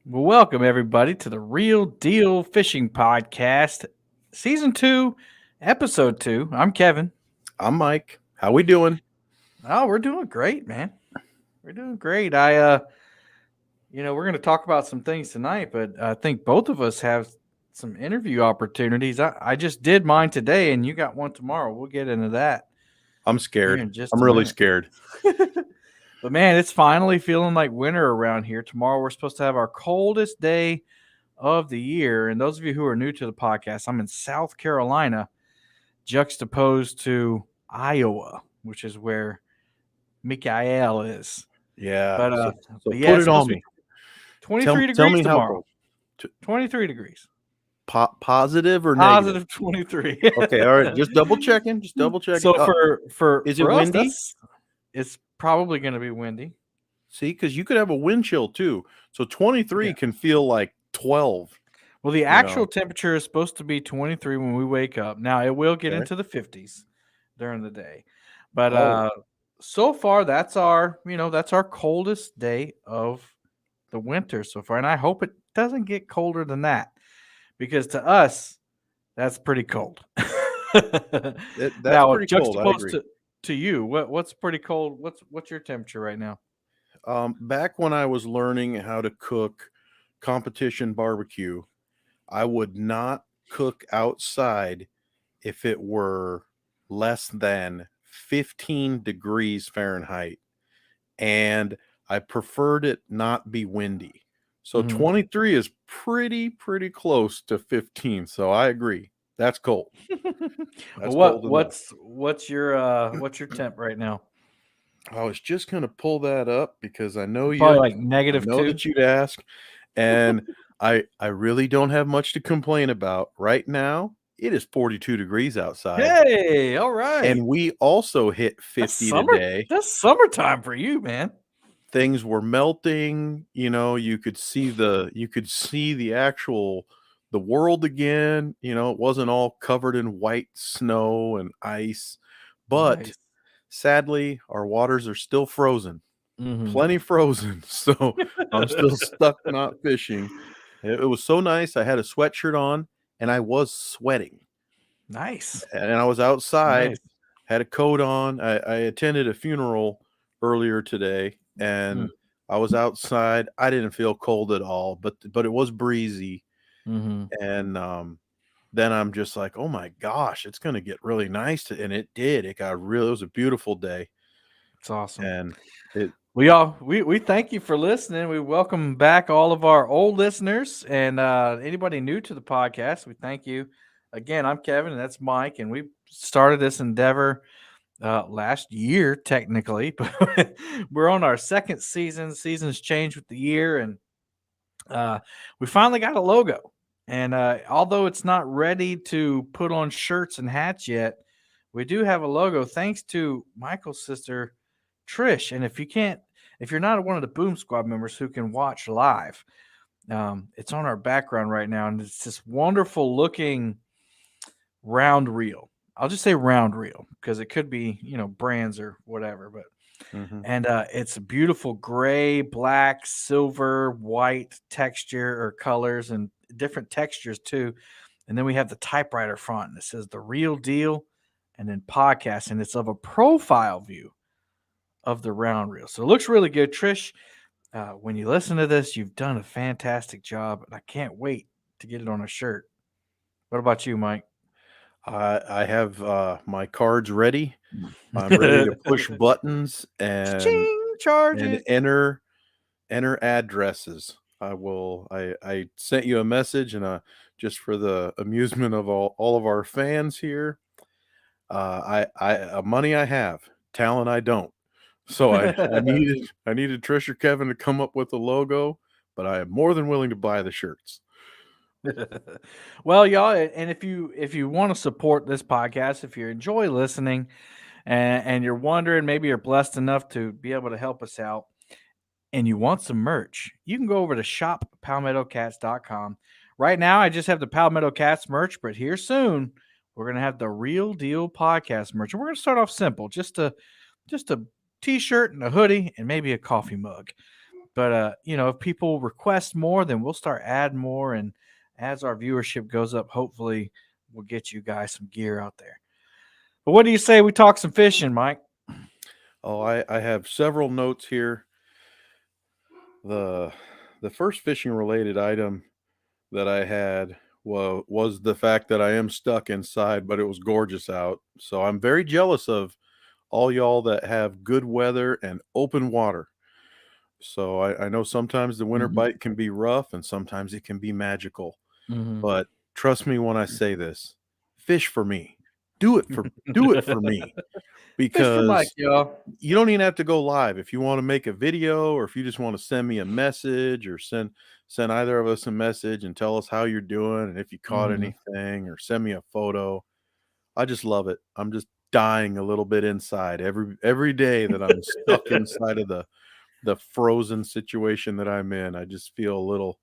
Well, welcome everybody to the Real Deal Fishing Podcast, Season 2, Episode 2. I'm Kevin. I'm Mike. How we doing? Oh, we're doing great, man. We're doing great. We're going to talk about some things tonight, but I think both of us have some interview opportunities. I just did mine today, and you got one tomorrow. We'll get into that I'm here scared. in just I'm a really minute. scared. But man, it's finally feeling like winter around here. Tomorrow, we're supposed to have our coldest day of the year. And those of you who are new to the podcast, I'm in South Carolina, juxtaposed to Iowa, which is where Mikael is. Yeah. But uh, So but yeah, put it's it supposed on to be me. 23 Tell degrees me how tomorrow. cold. T- 23 degrees. Positive or negative? Positive 23. Okay. All right. Just double checking. Just double checking. So Is it for us, windy? it's probably going to be windy. See, because you could have a wind chill too. So 23 Yeah. can feel like 12. Well, the You actual know. temperature is supposed to be 23 when we wake up. Now, it will get Okay. into the 50s during the day. But Oh, so far that's our coldest day of the winter so far, and I hope it doesn't get colder than that because to us that's pretty cold. that's Now, pretty cold. I juxtaposed agree. to you, what's pretty cold? What's your temperature right now? Back when I was learning how to cook competition barbecue, I would not cook outside if it were less than 15 degrees Fahrenheit. And I preferred it not be windy. So Mm-hmm. 23 is pretty close to 15. So I agree. That's cold. Well, That's cold enough. what's your temp right now? I was just gonna pull that up because I know Probably you. like I negative know two. that you'd ask, and I really don't have much to complain about right now. It is 42 degrees outside, Hey, all right. and we also hit That's 50 summer. today. That's summertime for you, man. Things were melting, you could see the actual the world again. It wasn't all covered in white snow and ice, but Nice. sadly our waters are still frozen. Mm-hmm. Plenty frozen. So I'm still stuck not fishing. It was so nice. I had a sweatshirt on and I was sweating. Nice. And I was outside, Nice. had a coat on. I attended a funeral earlier today Mm. and I was outside. I didn't feel cold at all, but it was breezy. Mm-hmm. And then I'm just like, oh my gosh, it's gonna get really nice. And it did. It was a beautiful day. It's awesome. And it We thank you for listening. We welcome back all of our old listeners and anybody new to the podcast. We thank you. Again, I'm Kevin and that's Mike, and we started this endeavor last year technically, but we're on our second season. Seasons change with the year, and we finally got a logo. And although it's not ready to put on shirts and hats yet, we do have a logo thanks to Michael's sister Trish. And if you're not one of the Boom Squad members who can watch live, it's on our background right now, and it's this wonderful looking round reel. I'll just say round reel because it could be brands or whatever, but mhm. and it's a beautiful gray, black, silver, white texture or colors and different textures too. And then we have the typewriter font and it says the real deal and then podcast, and it's of a profile view of the round reel. So it looks really good. Trish, when you listen to this, you've done a fantastic job, and I can't wait to get it on a shirt. What about you, Mike? I have my cards ready. I'm ready to push buttons and Ching, charge and it. enter addresses. I sent you a message and just for the amusement of all of our fans here. Money I have, talent I don't. So I needed Trish or Kevin to come up with a logo, but I am more than willing to buy the shirts. Well, y'all, and if you want to support this podcast, if you enjoy listening, and you're wondering, maybe you're blessed enough to be able to help us out, and you want some merch, you can go over to shoppalmettocats.com. Right now, I just have the Palmetto Cats merch, but here soon we're gonna have the Real Deal Podcast merch, and we're gonna start off simple, just a t-shirt and a hoodie and maybe a coffee mug. But if people request more, then we'll start adding more, and as our viewership goes up, hopefully we'll get you guys some gear out there. But what do you say we talk some fishing, Mike? Oh, I have several notes here. The the first fishing related item that I had was the fact that I am stuck inside, but it was gorgeous out. So I'm very jealous of all y'all that have good weather and open water. So I know sometimes the winter Mm-hmm. bite can be rough and sometimes it can be magical. Mm-hmm. But trust me when I say this, fish for me. Do it for me Fish for Mike, because y'all. you don't even have to go live. If you want to make a video or if you just want to send me a message or send either of us a message and tell us how you're doing and if you caught Mm-hmm. anything or send me a photo. I just love it. I'm just dying a little bit inside every day that I'm stuck inside of the frozen situation that I'm in. I just feel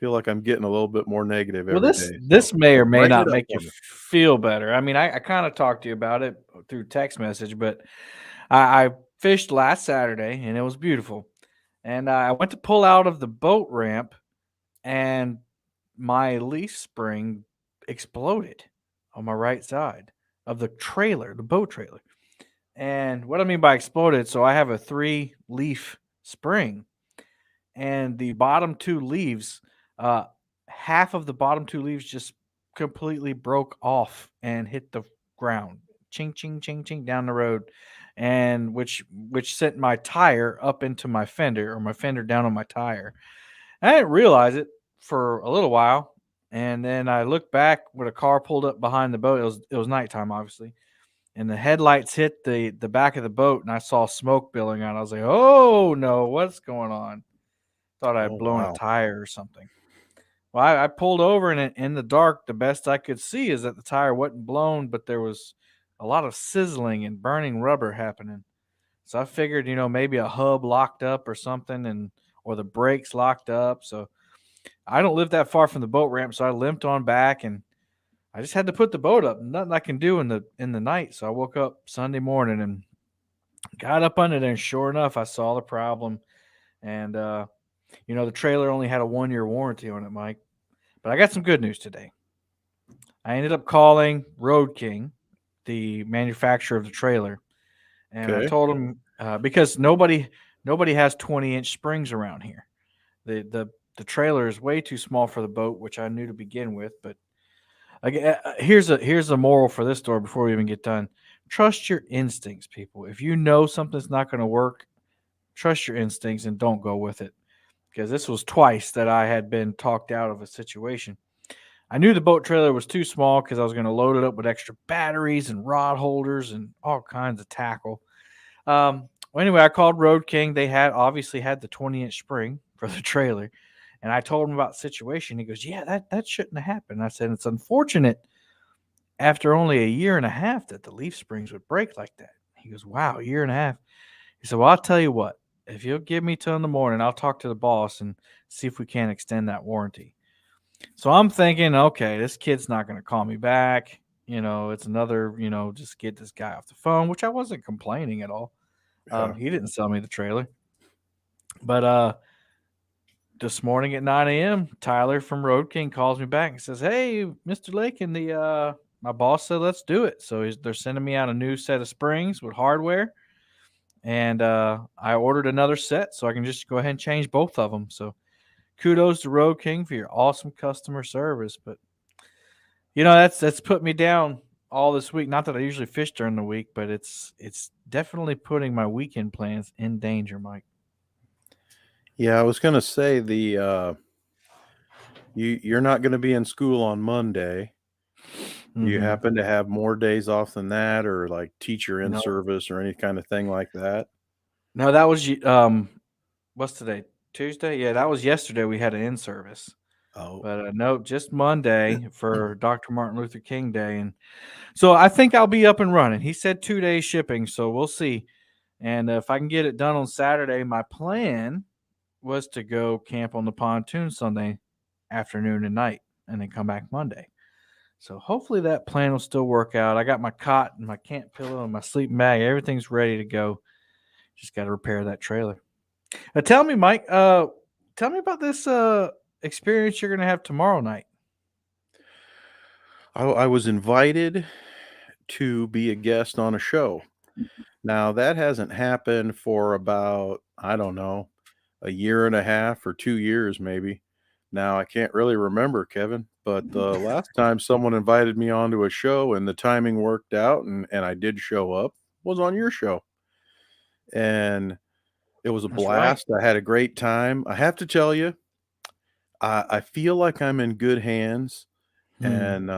like I'm getting a little bit more negative Well, every this day. So this may or may brighten not it up make you for me. feel better. I mean, I kind of talked to you about it through text message, but I fished last Saturday and it was beautiful. And I went to pull out of the boat ramp, and my leaf spring exploded on my right side of the trailer, the boat trailer. And what I mean by exploded, so I have a 3-leaf spring, and the bottom 2 leaves, uh, half of the bottom 2 leaves just completely broke off and hit the ground. Ching, ching, ching, ching down the road, and which sent my tire up into my fender, or my fender down on my tire. I didn't realize it for a little while, and then I looked back when a car pulled up behind the boat. It was nighttime, obviously, and the headlights hit the back of the boat, and I saw smoke billowing out. I was like, "Oh no, what's going on?" Thought I had Oh blown a wow. tire or something. Well, I pulled over, and in the dark, the best I could see is that the tire wasn't blown, but there was a lot of sizzling and burning rubber happening. So I figured, maybe a hub locked up or something, and or the brakes locked up. So I don't live that far from the boat ramp, so I limped on back, and I just had to put the boat up. Nothing I can do in the night. So I woke up Sunday morning and got up under there, and sure enough, I saw the problem. And the trailer only had a 1-year warranty on it, Mike. But I got some good news today. I ended up calling Road King, the manufacturer of the trailer, and I Okay. told him because nobody has 20-inch springs around here. The trailer is way too small for the boat, which I knew to begin with. But here's a moral for this story before we even get done. Trust your instincts, people. If you know something's not going to work, trust your instincts and don't go with it. Because this was twice that I had been talked out of a situation. I knew the boat trailer was too small because I was going to load it up with extra batteries and rod holders and all kinds of tackle. Well, anyway, I called Road King. They had obviously had the 20-inch spring for the trailer, and I told him about the situation. He goes, "Yeah, that shouldn't have happened." I said, "It's unfortunate after only a year and a half that the leaf springs would break like that." He goes, "Wow, a year and a half." He said, "Well, I'll tell you what. If you'll give me till in the morning, I'll talk to the boss and see if we can extend that warranty." So I'm thinking, okay, this kid's not going to call me back. It's another, just get this guy off the phone, which I wasn't complaining at all. Yeah. He didn't sell me the trailer. But this morning at 9 a.m., Tyler from Road King calls me back and says, "Hey, Mr. Lake, and my boss said let's do it." So they're sending me out a new set of springs with hardware, and I ordered another set so I can just go ahead and change both of them. So kudos to Road King for your awesome customer service. But that's put me down all this week. Not that I usually fish during the week, but it's definitely putting my weekend plans in danger, Mike. Yeah, I was gonna say you're not gonna be in school on Monday. Do you Hmm. happen to have more days off than that or like teacher in No, service or any kind of thing like that? no, that was what's today? Tuesday? Yeah, that was yesterday. We had an in service, Oh, but no, just Monday for Dr. Martin Luther King Day, and so I think I'll be up and running. He said 2 days shipping, so we'll see. And if I can get it done on Saturday, my plan was to go camp on the pontoon Sunday afternoon and night, and then come back Monday. So hopefully that plan will still work out. I got my cot and my camp pillow and my sleeping bag. Everything's ready to go. Just got to repair that trailer. Tell me, Mike. Tell me about this experience you're gonna have tomorrow night. I was invited to be a guest on a show. Now that hasn't happened for about, I don't know, a year and a half or 2 years maybe. Now I can't really remember, Kevin, but the last time someone invited me onto a show and the timing worked out and I did show up was on your show. And it was a That's right. blast. I had a great time. I have to tell you, I feel like I'm in good hands Hmm. and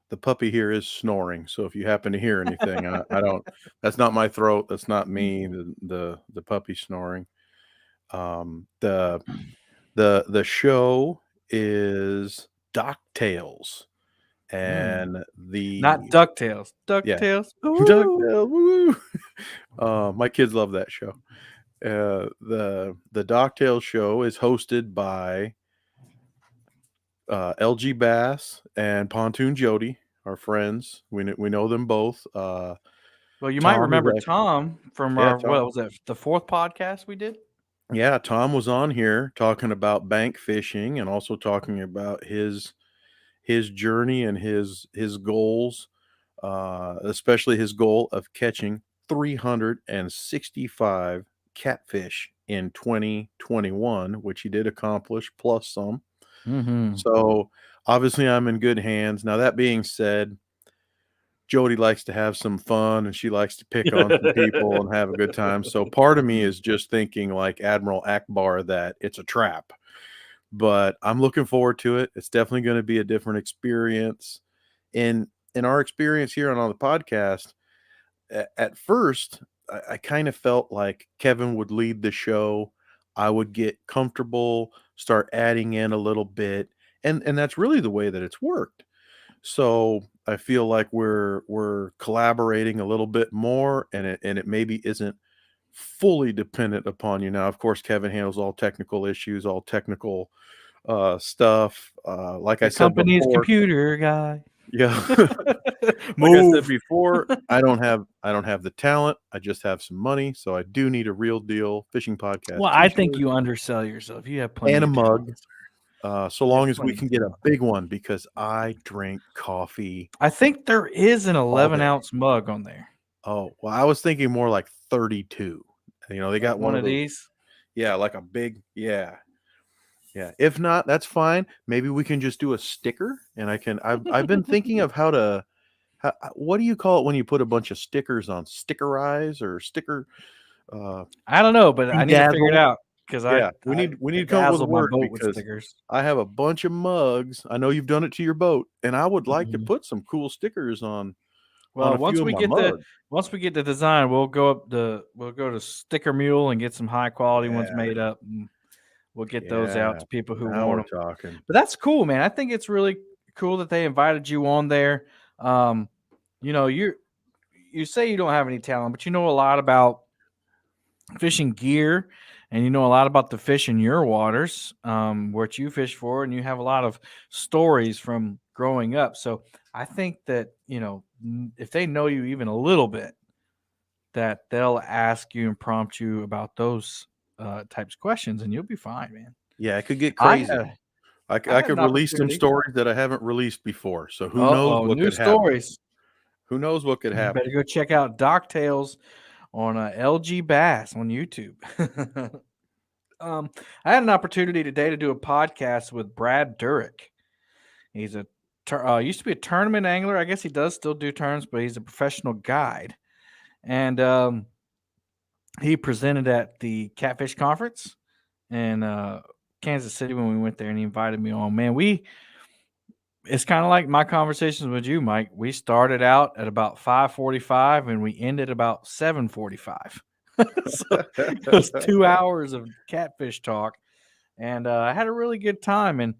the puppy here is snoring. So if you happen to hear anything, I don't. That's not my throat. That's not me. The puppy snoring. The the show is Tales, Mm. and Not the Ducktales. yeah, Ducktales. Ooh. DuckTales. Woo! My kids love that show. The Tales show is hosted by LG Bass and Pontoon Jody, our friends. We know them both. Well, you might Tom is remember actually Tom from yeah, our Tom. what was that? The fourth podcast we did. Yeah, Tom was on here talking about bank fishing and also talking about his journey and his goals, especially his goal of catching 365 catfish in 2021, which he did accomplish plus some. Mm-hmm. So obviously, I'm in good hands. Now that being said, Jody likes to have some fun and she likes to pick on some people and have a good time. So part of me is just thinking like Admiral Akbar that it's a trap. But I'm looking forward to it. It's definitely going to be a different experience. In our experience here on the podcast, at first I kind of felt like Kevin would lead the show. I would get comfortable, start adding in a little bit, and that's really the way that it's worked. So I feel like we're collaborating a little bit more, and it maybe isn't fully dependent upon you. Now, of course, Kevin handles all technical issues, all technical stuff. Like I The said company's before, computer guy. yeah, like I said Move. before, I don't have the talent. I just have some money, so I do need a real deal fishing podcast Well, I think T-shirt you undersell yourself. You have plenty and a of talent. mug. So You long have as we plenty can of get a talent. big one because I drink coffee I think there is an all 11 day. ounce mug on there, Oh, well, I was thinking more like 32. They like got one one of of those. these. Yeah, like a big, yeah. Yeah. If not, that's fine. Maybe we can just do a sticker and I've been thinking of what do you call it when you put a bunch of stickers on stickerize or sticker uh I don't know, but I need to figure it bedazzle? out because Yeah, we I need we need to come up with a bedazzled my word boat with because stickers. I have a bunch of mugs. I know you've done it to your boat, and I would like to Mhm. put some cool stickers on Well, a few of my mugs. once we get the design, we'll go to Sticker Mule and get some high quality ones Yeah, made up, and we'll get those out yeah. to people who Now want we're them. talking. But that's cool, man. I think it's really cool that they invited you on there. Um, you know, you say you don't have any talent, but you know a lot about fishing gear, and you know a lot about the fish in your waters, what you fish for, and you have a lot of stories from growing up. So I think that if they know you even a little bit, that they'll ask you and prompt you about those types of questions, and you'll be fine, man. Yeah, it could get I crazy. had I I had could an release some opportunity. stories that I haven't released before. So who Uh knows oh, what new could happen? stories. Who knows what could You better happen? go check out Doc Tales on LG Bass on YouTube. um, I had an opportunity today to do a podcast with Brad Durick. He's used to be a tournament angler. I guess he does still do tournaments, but he's a professional guide. And he presented at the Catfish Conference in Kansas City when we went there, and he invited me on. Man, it's kind of like my conversations with you, Mike. We started out at about 5:45 and we ended about 7:45. So it was 2 hours of catfish talk, and I had a really good time. And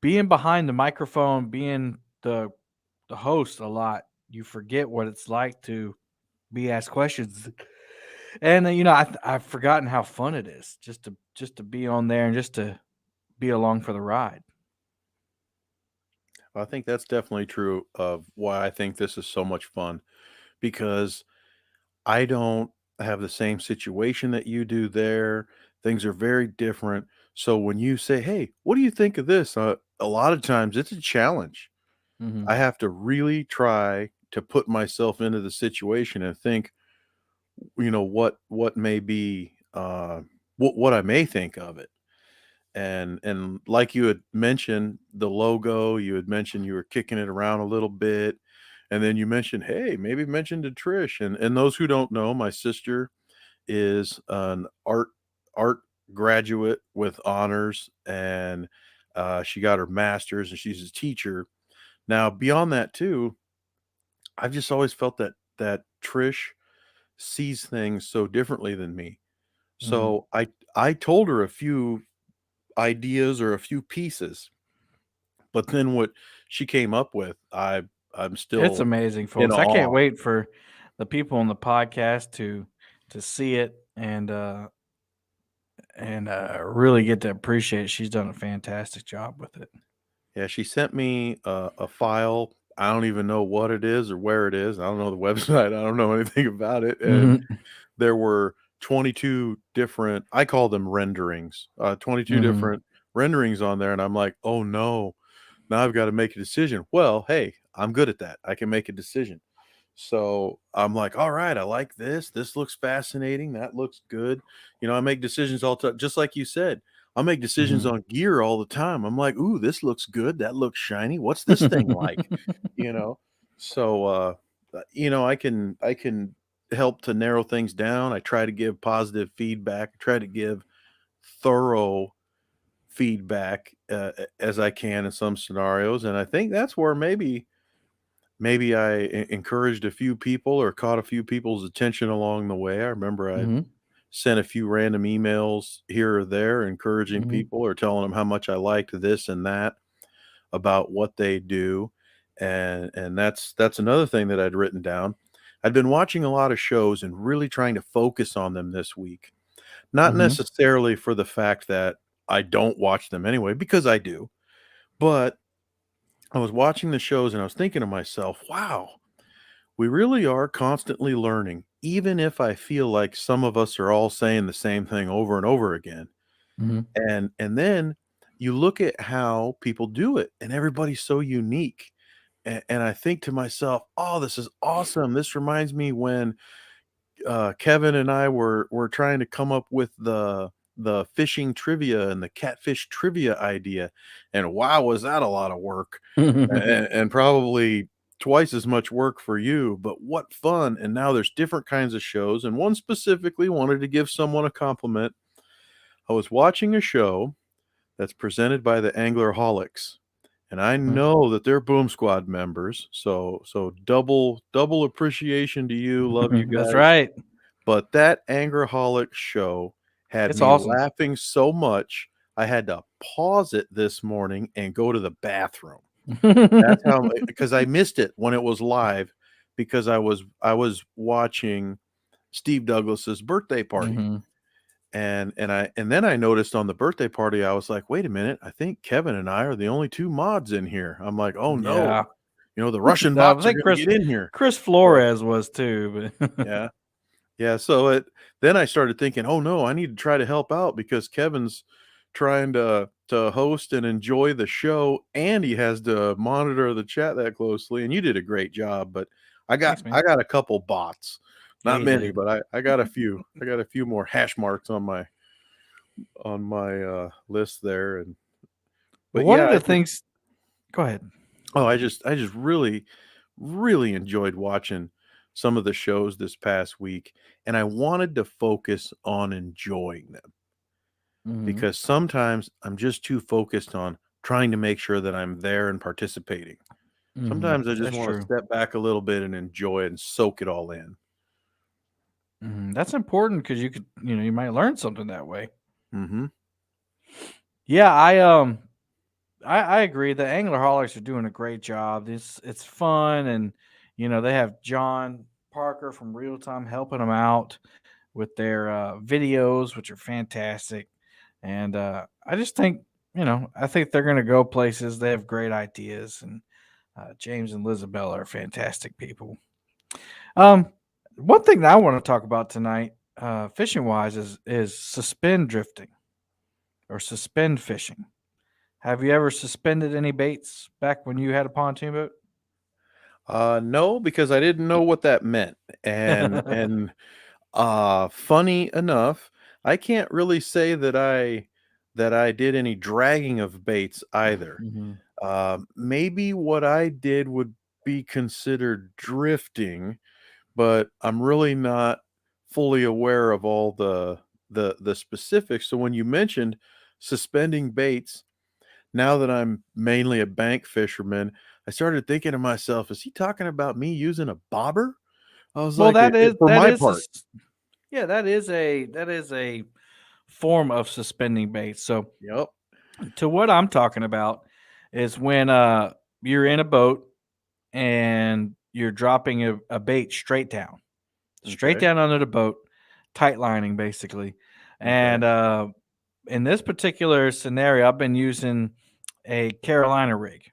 being behind the microphone, being the host a lot, you forget what it's like to be asked questions. And I've forgotten how fun it is just to be on there and just to be along for the ride. I think that's definitely true of why I think this is so much fun because I don't have the same situation that you do there. Things are very different. So when you say, "Hey, what do you think of this?" A lot of times it's a challenge. Hmm. I have to really try to put myself into the situation and think, what may be what I may think of it. And like you had mentioned the logo, you had mentioned you were kicking it around a little bit, and then you mentioned, hey, maybe mention to Trish. And those who don't know, my sister is an art graduate with honors, and she got her master's, and she's a teacher. Now, beyond that too, I've just always felt that Trish sees things so differently than me. Hmm. So I told her a few ideas or a few pieces, but then what she came up with, I'm It's still amazing, in folks. I can't awe. wait for the people on the podcast to see it and really get to appreciate it. She's done a fantastic job with it. Yeah, she sent me a file. I don't even know what it is or where it is. I don't know the website. I don't know anything about it. And Hmm. there were 22 different, I call them renderings, 22 Hmm. different renderings on there. And I'm like, oh no, now I've got to make a decision. Well, hey, I'm good at that. I can make a decision. So I'm like, all right, I like this. This looks fascinating. That looks good. I make decisions all the time. Just like you said, I make decisions Hmm. on gear all the time. I'm like, ooh, this looks good. That looks shiny. What's this thing like? You know? So I can help to narrow things down. I try to give positive feedback. I try to give thorough feedback as I can in some scenarios. And I think that's where maybe I encouraged a few people or caught a few people's attention along the way. I remember I Hmm. sent a few random emails here or there encouraging Hmm. people or telling them how much I liked this and that about what they do. And that's another thing that I'd written down. I'd been watching a lot of shows and really trying to focus on them this week. Not Hmm. necessarily for the fact that I don't watch them anyway, because I do, but I was watching the shows and I was thinking to myself, wow, we really are constantly learning, even if I feel like some of us are all saying the same thing over and over again. Hmm. And then you look at how people do it, and everybody's so unique. And I think to myself, oh, this is awesome. This reminds me when Kevin and I were trying to come up with the fishing trivia and the catfish trivia idea, and wow, was that a lot of work, and probably twice as much work for you. But what fun! And now there's different kinds of shows, and one specifically wanted to give someone a compliment. I was watching a show that's presented by the Anglerholics. And I know that they're Boom Squad members, so double appreciation to you. Love you That's guys. right. But that Angerholic show had It's me awesome. laughing so much, I had to pause it this morning and go to the bathroom. That's how, because I missed it when it was live, because I was watching Steve Douglas's birthday party. Hmm. And then I noticed on the birthday party, I was like, wait a minute, I think Kevin and I are the only two mods in here. I'm like, oh no, Yeah. the Russian I bots are think gonna get in here. Chris So Flores was too, but yeah. Yeah, so then I started thinking, "Oh, no, I need to try to help out because Kevin's trying to host and enjoy the show, and he has to monitor the chat that closely." And you did a great job, but I got thanks, man. I got a couple bots. Yeah, Not you many, did. but I got a few. I got a few more hash marks on my list there. And Well, but one yeah, of the things. Go ahead. I just really enjoyed watching some of the shows this past week, and I wanted to focus on enjoying them, Hmm. because sometimes I'm just too focused on trying to make sure that I'm there and participating. Hmm. Sometimes I just That's want to true. step back a little bit and enjoy it and soak it all in. That's important because you might learn something that way. Mm-hmm. Yeah, I agree. The Anglerholics are doing a great job. It's fun, and they have John Parker from Real Time helping them out with their videos, which are fantastic. And I just think I think they're going to go places. They have great ideas, and James and Lizabella are fantastic people. Um, One thing that I want to talk about tonight, fishing wise, is suspend drifting or suspend fishing. Have you ever suspended any baits back when you had a pontoon boat? No, because I didn't know what that meant. And funny enough, I can't really say that I did any dragging of baits either. Mhm. Maybe what I did would be considered drifting, but I'm really not fully aware of all the specifics. So when you mentioned suspending baits, now that I'm mainly a bank fisherman, I started thinking to myself, is he talking about me using a bobber? I was Well, like, for that my is part. yeah, that is a form of suspending bait. So Yep. to what I'm talking about is when you're in a boat and you're dropping a bait straight Okay. down under the boat, tight lining basically. Okay. And in this particular scenario, I've been using a Carolina rig,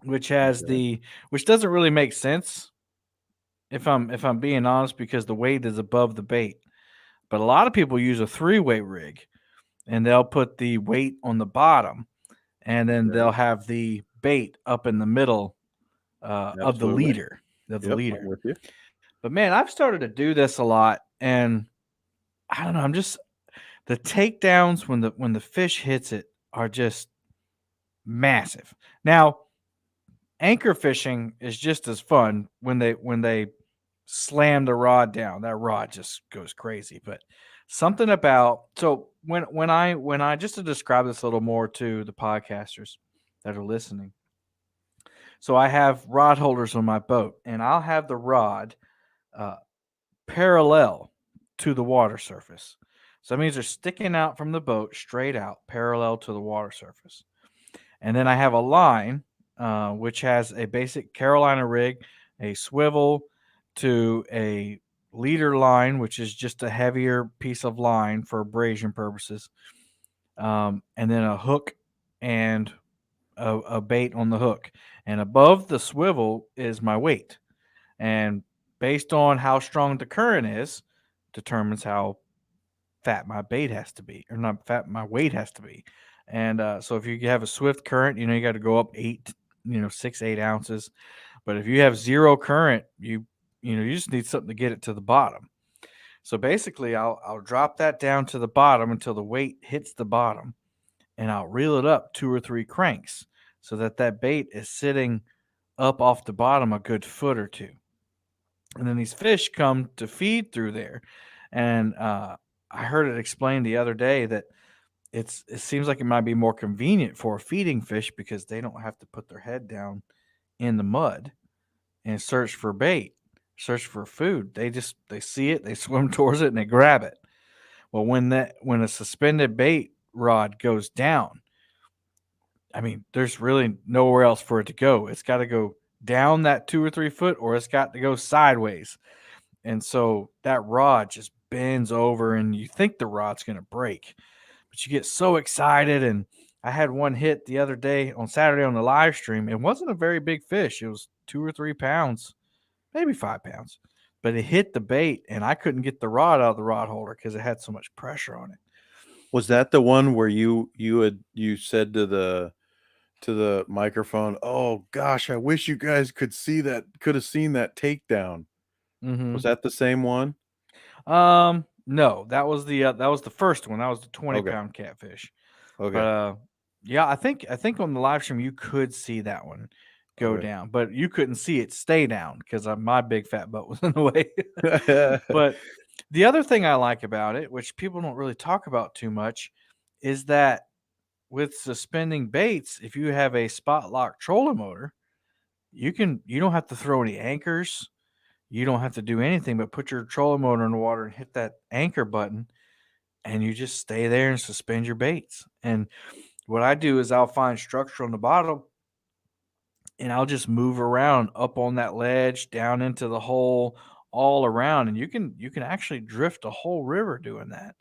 which has Okay. the which doesn't really make sense if I'm being honest because the weight is above the bait. But a lot of people use a three-way rig and they'll put the weight on the bottom and then Okay. they'll have the bait up in the middle of the Absolutely. leader of the Yep. I'm leader. with you. But man, I've started to do this a lot, and I don't know. I'm just the takedowns when the fish hits it are just massive. Now, anchor fishing is just as fun when they slam the rod down. That rod just goes crazy. But something about so when I just to describe this a little more to the podcasters that are listening. So I have rod holders on my boat, and I'll have the rod uh, parallel to the water surface. So that means they're sticking out from the boat straight out, parallel to the water surface. And then I have a line, which has a basic Carolina rig, a swivel to a leader line, which is just a heavier piece of line for abrasion purposes, and then a hook and a bait on the hook. And above the swivel is my weight. And based on how strong the current is, determines how fat my bait has to be, or not fat my weight has to be. And so if you have a swift current, you got to go up 6, 8 ounces. But if you have zero current, you just need something to get it to the bottom. So basically, I'll drop that down to the bottom until the weight hits the bottom, and I'll reel it up 2 or 3 cranks so that that bait is sitting up off the bottom a good foot or two. And then these fish come to feed through there. And I heard it explained the other day that it seems like it might be more convenient for a feeding fish because they don't have to put their head down in the mud and search for bait, search for food. They see it, they swim towards it, and they grab it. Well, when a suspended bait rod goes down, I mean, there's really nowhere else for it to go. It's got to go down that 2 or 3 foot, or it's got to go sideways. And so that rod just bends over, and you think the rod's going to break, but you get so excited. And I had one hit the other day on Saturday on the live stream. It wasn't a very big fish, it was 2 or 3 pounds, maybe 5 pounds, but it hit the bait, and I couldn't get the rod out of the rod holder because it had so much pressure on it. Was that the one where you said to the microphone, "Oh gosh, I wish you guys could have seen that takedown." Mm-hmm. Was that the same one? No, that was the first one. That was the 20 Okay. pound catfish. But Okay. yeah, I think on the live stream you could see that one go Okay. down, but you couldn't see it stay down because my big fat butt was in the way. But the other thing I like about it, which people don't really talk about too much, is that with suspending baits, if you have a spot lock trolling motor, you don't have to throw any anchors. You don't have to do anything but put your trolling motor in the water and hit that anchor button, and you just stay there and suspend your baits. And what I do is I'll find structure on the bottom and I'll just move around up on that ledge, down into the hole, all around. And you can actually drift a whole river doing that.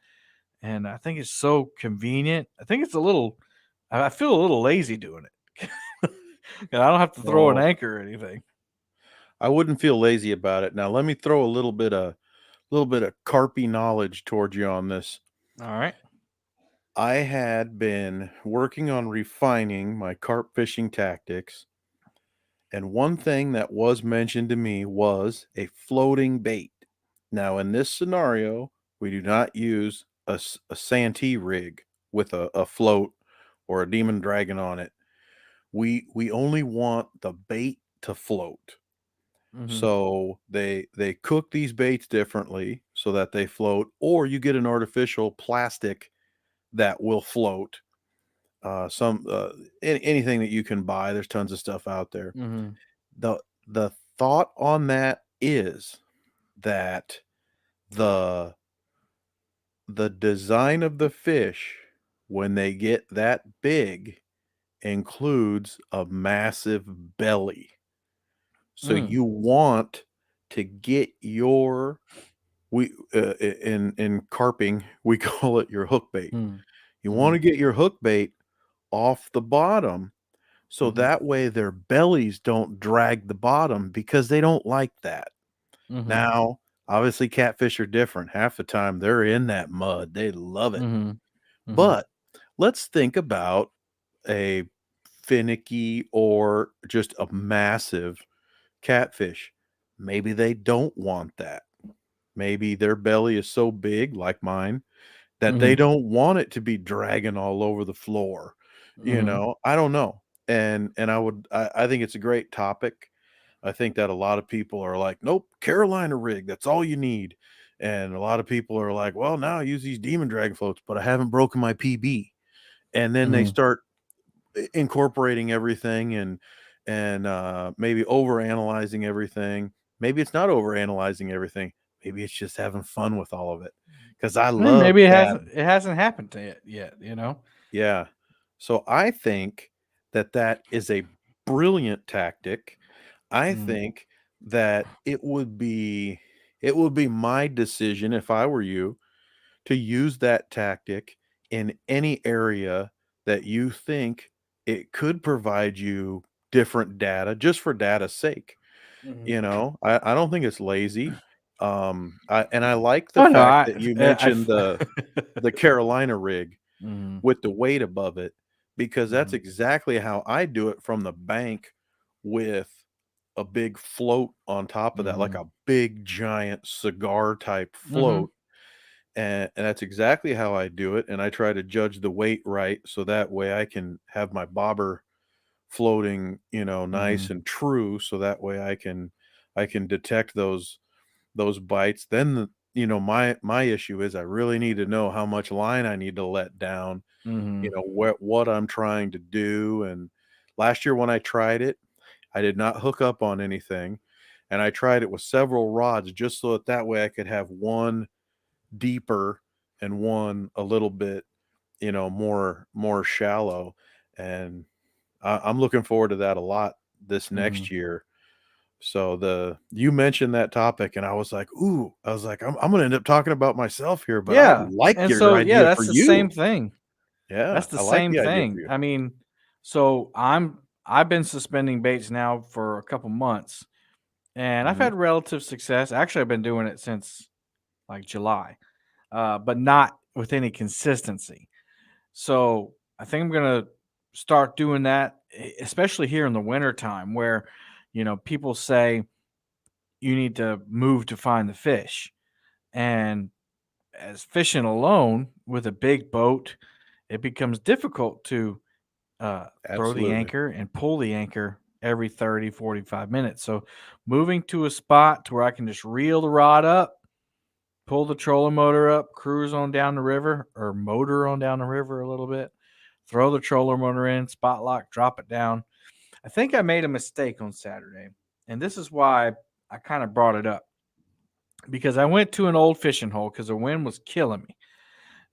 And I think it's so convenient. I think it's a little I feel a little lazy doing it. And I don't have to throw an No. anchor or anything. I wouldn't feel lazy about it. Now, let me throw a little bit of carpy knowledge towards you on this. All right. I had been working on refining my carp fishing tactics, and one thing that was mentioned to me was a floating bait. Now, in this scenario, we do not use a Santee rig with a float or a demon dragon on it. We only want the bait to float. Mm-hmm. So they cook these baits differently so that they float, or you get an artificial plastic that will float. Some anything that you can buy. There's tons of stuff out there. Mm-hmm. The thought on that is that the the design of the fish when they get that big includes a massive belly. So Mm. you want to get your we in carping we call it your hook bait. Mm. You want Mm. to get your hook bait off the bottom so Mm-hmm. that way their bellies don't drag the bottom because they don't like that. Mm-hmm. Now, obviously catfish are different. Half the time they're in that mud. They love it. Mm-hmm. Mm-hmm. But let's think about a finicky or just a massive catfish. Maybe they don't want that. Maybe their belly is so big, like mine, that they Mm-hmm. don't want it to be dragging all over the floor. Mm-hmm. I don't know. And I think it's a great topic. I think that a lot of people are like, nope, Carolina rig, that's all you need. And a lot of people are like, well, now I use these demon dragon floats, but I haven't broken my PB. And then they Mm-hmm. start incorporating everything and maybe over analyzing everything. Maybe it's not over analyzing everything. Maybe it's just having fun with all of it. Because I And love maybe dad. it hasn't happened to it yet. You know. Yeah. So I think that that is a brilliant tactic. I Mm. think that it would be my decision if I were you to use that tactic in any area that you think it could provide you different data just for data's sake. Mm-hmm. I don't think it's lazy. And I like the Oh no, fact that you mentioned I've. the Carolina rig Mm-hmm. with the weight above it, because that's Mm-hmm. exactly how I do it from the bank with a big float on top of that, like Mm-hmm. a big giant cigar type Mm-hmm. float. And that's exactly how I do it. And I try to judge the weight right so that way I can have my bobber floating, Mm-hmm. nice and true. So that way I can detect those bites. Then my issue is I really need to know how much line I need to let down, Mm-hmm. what I'm trying to do. And last year when I tried it, I did not hook up on anything, and I tried it with several rods just so that way I could have one deeper and one a little bit, more shallow. And I'm looking forward to that a lot this Mm-hmm. next year. So the you mentioned that topic, and I was like, "Ooh," I was like, "I'm gonna end up talking about myself here, but I Yeah, like and your so yeah, idea for that's the same you." thing. Yeah, That's the I like same the idea for thing. you. I mean, so I've been suspending baits now for a couple months, and I've Mhm. had relative success. Actually, I've been doing it since like July, but not with any consistency. So I think I'm gonna start doing that, especially here in the winter time, where people say you need to move to find the fish, and as fishing alone with a big boat, it becomes difficult to throw the Absolutely. anchor and pull the anchor every 30, 45 minutes. So moving to a spot to where I can just reel the rod up, pull the trolling motor up, cruise on down the river or motor on down the river a little bit, throw the troller motor in, spot lock, drop it down. I think I made a mistake on Saturday. And this is why I kind of brought it up because I went to an old fishing hole because the wind was killing me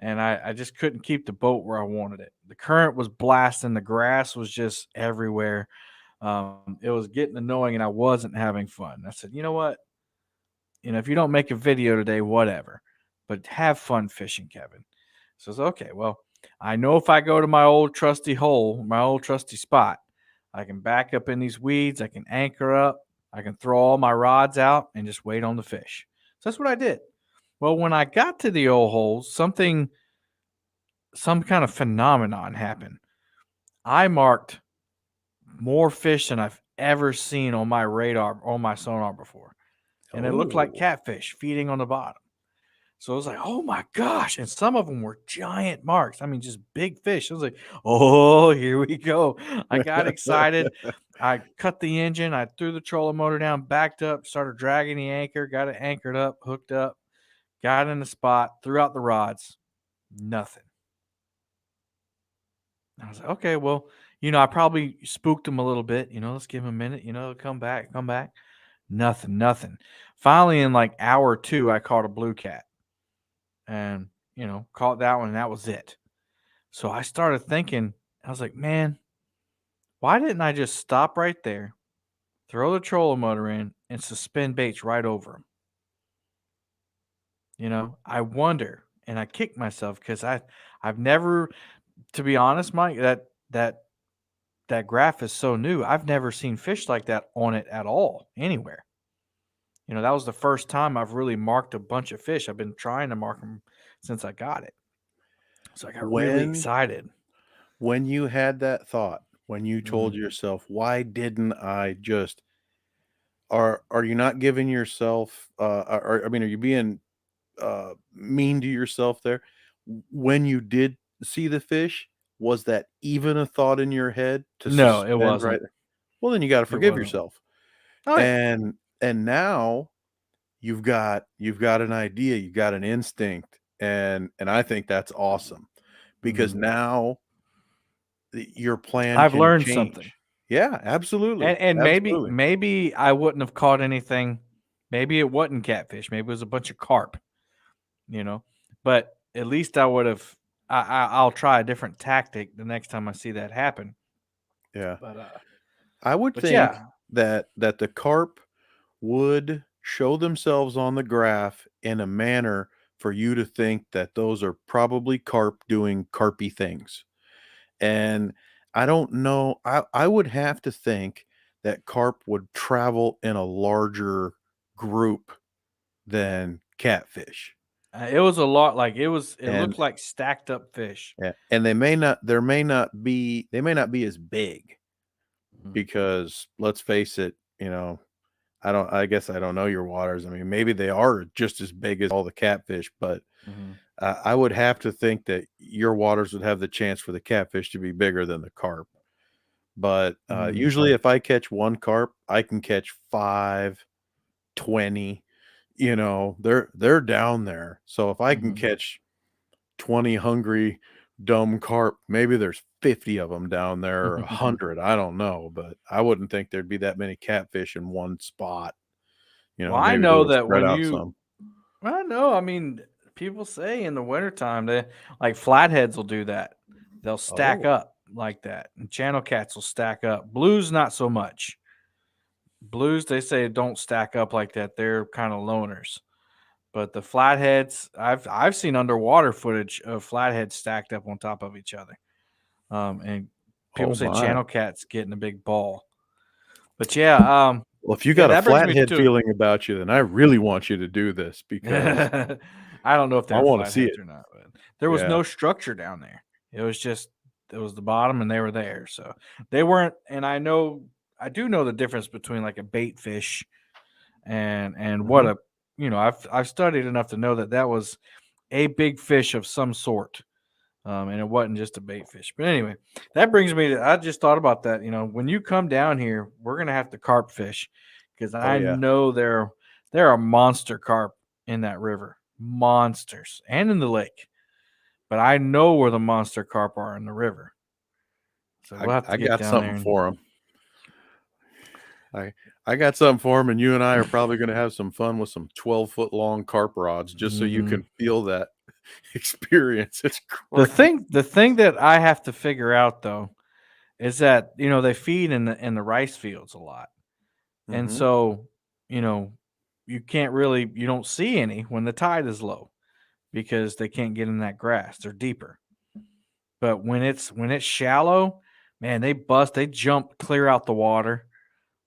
and I just couldn't keep the boat where I wanted it. The current was blasting, the grass was just everywhere. It was getting annoying, and I wasn't having fun. I said, you know what? If you don't make a video today, whatever, but have fun fishing, Kevin. Says, okay, well, I know if I go to my old trusty hole, my old trusty spot, I can back up in these weeds, I can anchor up, I can throw all my rods out and just wait on the fish. So that's what I did. Well, when I got to the old holes, some kind of phenomenon happened. I marked more fish than I've ever seen on my radar, on my sonar before. And it looked like Oh, catfish feeding on the bottom. So I was like, oh my gosh. And some of them were giant marks. I mean, just big fish. I was like, oh, here we go. I got excited. I cut the engine. I threw the trolling motor down, backed up, started dragging the anchor, got it anchored up, hooked up, got in the spot, threw out the rods. Nothing. I was like, okay, well, I probably spooked him a little bit. Let's give him a minute. Come back, come back. Nothing, nothing. Finally, in like hour two, I caught a blue cat and, caught that one, and that was it. So I started thinking, I was like, man, why didn't I just stop right there, throw the trolling motor in, and suspend baits right over him? I wonder, and I kicked myself because I've never, to be honest, Mike, that graph is so new. I've never seen fish like that on it at all anywhere. That was the first time I've really marked a bunch of fish. I've been trying to mark them since I got it. So I got really when excited. when you had that thought, when you told Mhm. yourself, "Why didn't I just?" Are you not giving yourself? I mean, are you being mean to yourself there? When you did see the fish, was that even a thought in your head to No, it suspend wasn't. right there? Well, then you got to It forgive wasn't. yourself. Oh yeah. And now you've got an idea, you've got an instinct, and I think that's awesome because Mhm. now your plan I've can learned something. change. Yeah, absolutely. And maybe Absolutely. maybe I wouldn't have caught anything. Maybe it wasn't catfish. Maybe it was a bunch of carp, you know. But at least I would have I'll try a different tactic the next time I see that happen. Yeah. But I would but think yeah. that the carp would show themselves on the graph in a manner for you to think that those are probably carp doing carpy things. And I don't know, I would have to think that carp would travel in a larger group than catfish. It was a lot like it And looked like stacked up fish. yeah, and they may not be as big Mhm. because let's face it, I guess I don't know your waters. I mean, maybe they are just as big as all the catfish, but Mhm. I would have to think that your waters would have the chance for the catfish to be bigger than the carp. But Mhm. usually, if I catch one carp, I can catch 5, 20. They're down there. So if I can Mhm. catch 20 hungry, dumb carp, maybe there's 50 of them down there or 100. I don't know, but I wouldn't think there'd be that many catfish in one spot. Well, I Maybe a know little that spread when out you some. I know, I mean, people say in the wintertime they like flatheads will do that. They'll stack Oh, up like that. And channel cats will stack up. Blues not so much. Blues, they say don't stack up like that. They're kind of loners. But the flatheads, I've seen underwater footage of flatheads stacked up on top of each other. And people oh say my. channel cats get in a big ball. But yeah, Well, if you yeah, got a that brings me flathead to feeling about you, then I really want you to do this because I don't know if I they're want to see flatheads it. or not, but there was Yeah. no structure down there. It was the bottom and they were there. So they weren't, and I do know the difference between like a bait fish and what Mhm. a, I've studied enough to know that that was a big fish of some sort. And it wasn't just a bait fish. But anyway, that brings me to, I just thought about that. When you come down here, we're gonna have to carp fish because Oh I yeah. know there are monster carp in that river, monsters, and in the lake. But I know where the monster carp are in the river, so I we'll have to I get got down something there and. for him. I got something for him, and you and I are probably going to have some fun with some 12-foot long carp rods, just so you Mhm. can feel that experience. It's The great. thing that I have to figure out though is that they feed in the rice fields a lot. And Hmm. so, you know, you don't see any when the tide is low because they can't get in that grass. They're deeper. But when it's shallow, man, they jump clear out the water.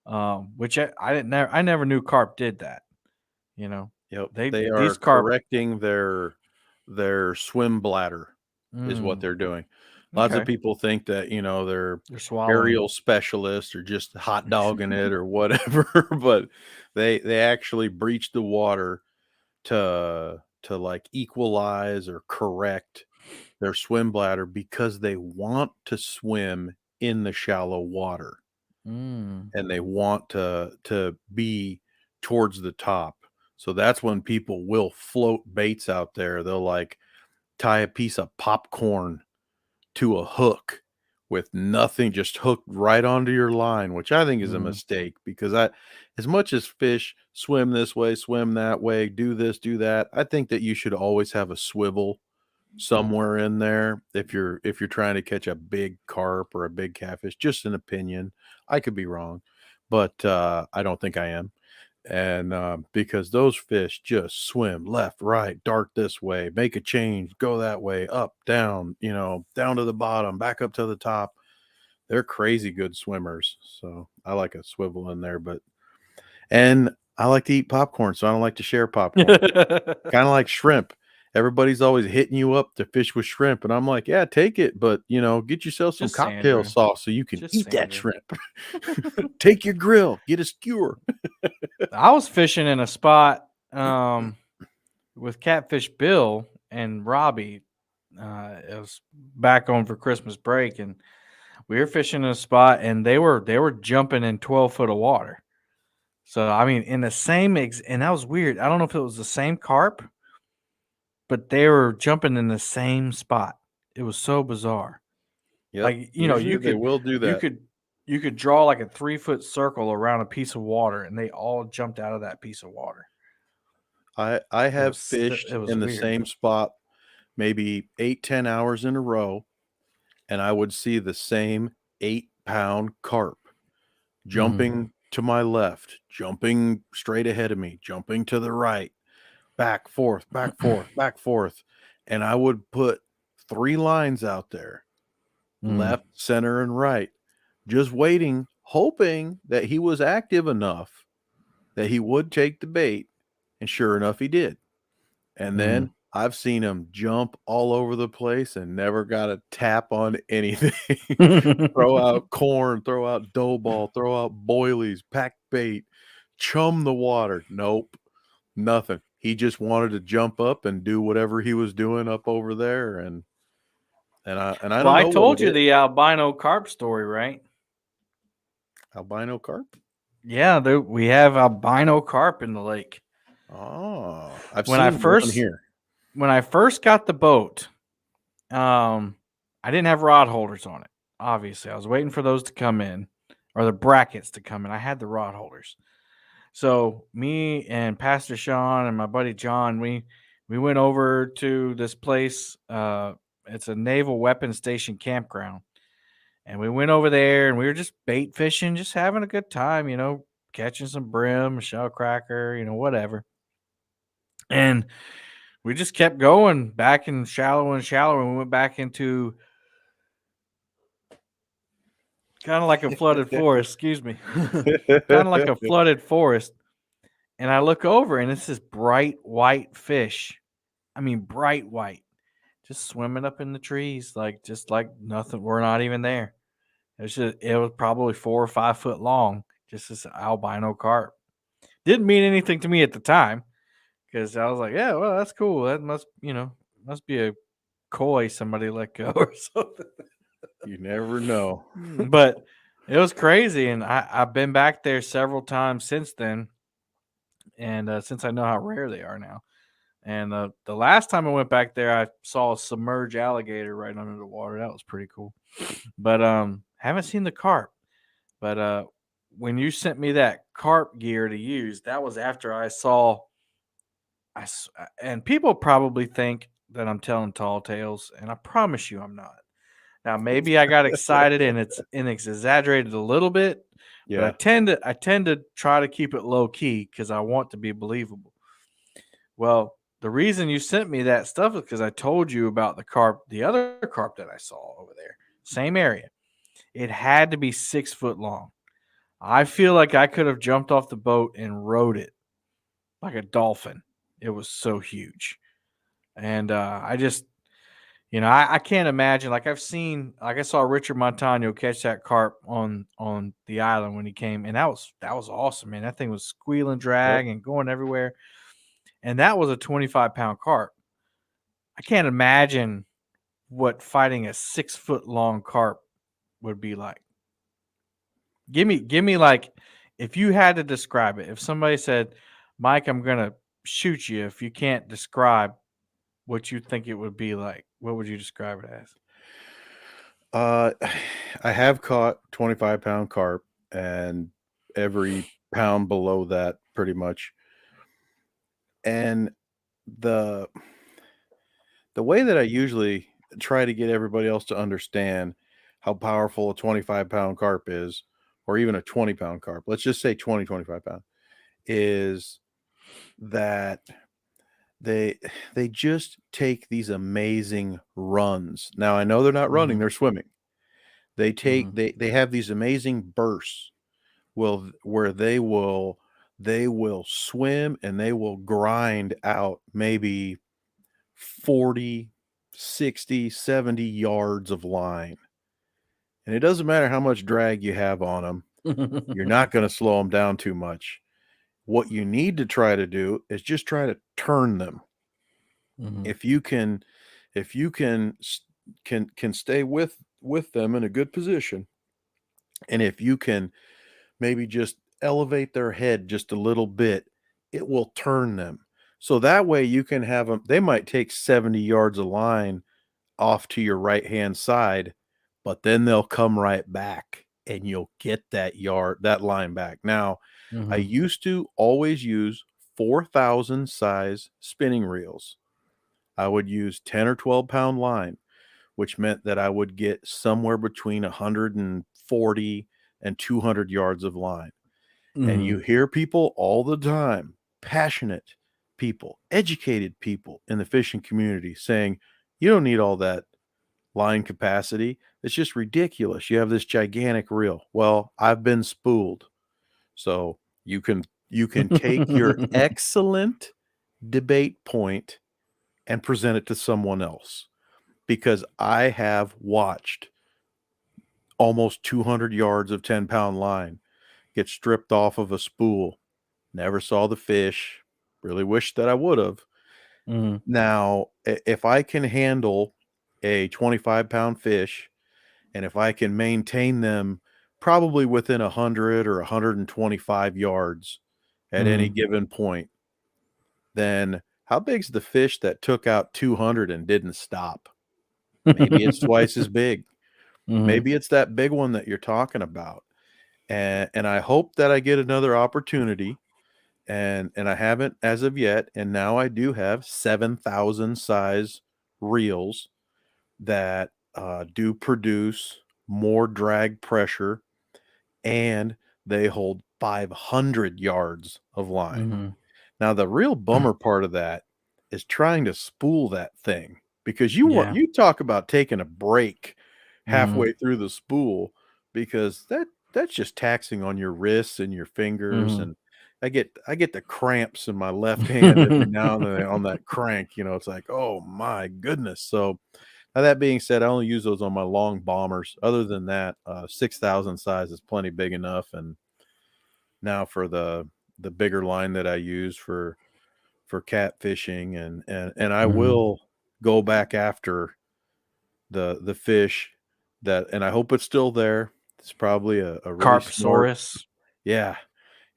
which I never knew carp did that. Yep. They They are these carp. correcting their swim bladder is what Mm, they're doing. Lots of okay, people think that, they're they're swallowing. aerial specialists or just hot dogging it or whatever, but they actually breach the water to like equalize or correct their swim bladder because they want to swim in the shallow water Mm. and they want to be towards the top. So that's when people will float baits out there. They'll like tie a piece of popcorn to a hook with nothing, just hooked right onto your line, which I think is a Mm. mistake because as much as fish swim this way, swim that way, do this, do that, I think that you should always have a swivel somewhere in there if you're trying to catch a big carp or a big catfish. Just an opinion. I could be wrong, but I don't think I am. And because those fish just swim left, right, dart this way, make a change, go that way, up, down, down to the bottom, back up to the top. They're crazy good swimmers. So I like a swivel in there, and I like to eat popcorn, so I don't like to share popcorn. Kind of like shrimp. Everybody's always hitting you up to fish with shrimp, and I'm like, yeah, take it, but get yourself some Just cocktail Sandra. sauce so you can Just eat that Sandra. shrimp. Take your grill, get a skewer. I was fishing in a spot with Catfish Bill and Robbie. It was back on for Christmas break, and we were fishing in a spot, and they were jumping in 12 foot of water. So I mean, in the same and that was weird. I don't know if it was the same carp, but they were jumping in the same spot. It was so bizarre. Yep, Like usually they will do you that. could you could draw like a 3 foot circle around a piece of water, and they all jumped out of that piece of water. I have It fished was in the weird. same spot maybe 8-10 hours in a row, and I would see the same 8-pound carp Mhm. jumping to my left, jumping straight ahead of me, jumping to the right, back, forth, back, forth, back, forth. And I would put 3 lines out there, Mm. left, center, and right, just waiting, hoping that he was active enough that he would take the bait. And sure enough, he did. And Mm. then I've seen him jump all over the place and never got a tap on anything. Throw out corn, throw out dough ball, throw out boilies, pack bait, chum the water. Nope, nothing. He just wanted to jump up and do whatever he was doing up over there, and I Well, don't I know what told it you is. the albino carp story, right? Albino carp? Yeah, we have albino carp in the lake. Oh, I've When I seen one first here. when I first got the boat, I didn't have rod holders on it. Obviously, I was waiting for those to come in, or the brackets to come in. I had the rod holders. So me and Pastor Sean and my buddy John, we went over to this place. It's a naval weapons station campground, and we went over there and we were just bait fishing, just having a good time, catching some brim, shell cracker, whatever. And we just kept going back in shallower and shallower, and we went back into kind of like a flooded forest. Excuse me, kind of like a flooded forest. And I look over, and it's this bright white fish. I mean, bright white, just swimming up in the trees, just like nothing. We're not even there. It was probably 4 or 5 foot long, just this albino carp. Didn't mean anything to me at the time because I was like, yeah, well, that's cool. That must be a koi somebody let go or something. You never know. But it was crazy, and I've been back there several times since then, and since I know how rare they are now. And the last time I went back there, I saw a submerged alligator right under the water. That was pretty cool. But haven't seen the carp. But when you sent me that carp gear to use, that was after I saw. And people probably think that I'm telling tall tales, and I promise you, I'm not. Now, maybe I got excited and it's exaggerated a little bit, but I Yeah. tend to try to keep it low key because I want to be believable. Well, the reason you sent me that stuff is because I told you about the other carp that I saw over there, same area. It had to be 6 foot long. I feel like I could have jumped off the boat and rode it like a dolphin. It was so huge. And I just, I can't imagine. Like I saw Richard Montano catch that carp on the island when he came, and that was awesome, man. That thing was squealing, Yep. drag, and going everywhere. And that was a 25-pound carp. I can't imagine what fighting a 6-foot long carp would be like. Give me like, if you had to describe it, if somebody said, Mike, I'm gonna shoot you if you can't describe what you think it would be like, what would you describe it as? Uh, I have caught 25-pound carp, and every pound below that, pretty much. And the the way that I usually try to get everybody else to understand how powerful a 25-pound carp is, or even a 20-pound carp, let's just say 25 pound, is that they just take these amazing runs. Now I know they're not running, Mhm, they're swimming. They take mhm, they have these amazing bursts, where they will swim and they will grind out maybe 40, 60, 70 yards of line. And it doesn't matter how much drag you have on them, you're not going to slow them down too much. What you need to try to do is just try to turn them. mhm, If you can if you can stay with them in a good position, and if you can maybe just elevate their head just a little bit, it will turn them. So that way you can have them, they might take 70 yards of line off to your right hand side, but then they'll come right back and you'll get that line back. Now, I mhm, used to always use 4,000 size spinning reels. I would use 10 or 12-pound line, which meant that I would get somewhere between 140 and 200 yards of line. And you mhm, hear people all the time, passionate people, educated people in the fishing community saying, you don't need all that line capacity. It's just ridiculous. You have this gigantic reel. Well, I've been spooled. So you can take your excellent debate point and present it to someone else, because I have watched almost 200 yards of 10-pound line get stripped off of a spool. Never saw the fish. Really wish that I would have. mhm, Now, if I can handle a 25-pound fish, and if I can maintain them probably within 100 or 125 yards at any mhm. given point, then how big's the fish that took out 200 and didn't stop? Maybe it's twice as big. Mhm. Maybe it's that big one that you're talking about. And I hope that I get another opportunity, and I haven't as of yet, and now I do have 7,000 size reels that do produce more drag pressure, and they hold 500 yards of line. Mhm. Now the real bummer part of that is trying to spool that thing, because Yeah. you talk about taking a break Mhm, halfway through the spool, because that's just taxing on your wrists and your fingers. mhm. And I get the cramps in my left hand every now and then on that crank. It's like, oh my goodness. So now that being said, I only use those on my long bombers. Other than that, 6,000 size is plenty big enough. And now for the bigger line that I use for catfishing, and I Mhm. will go back after the fish that, and I hope it's still there. It's probably a really smart. Carpsaurus. Yeah.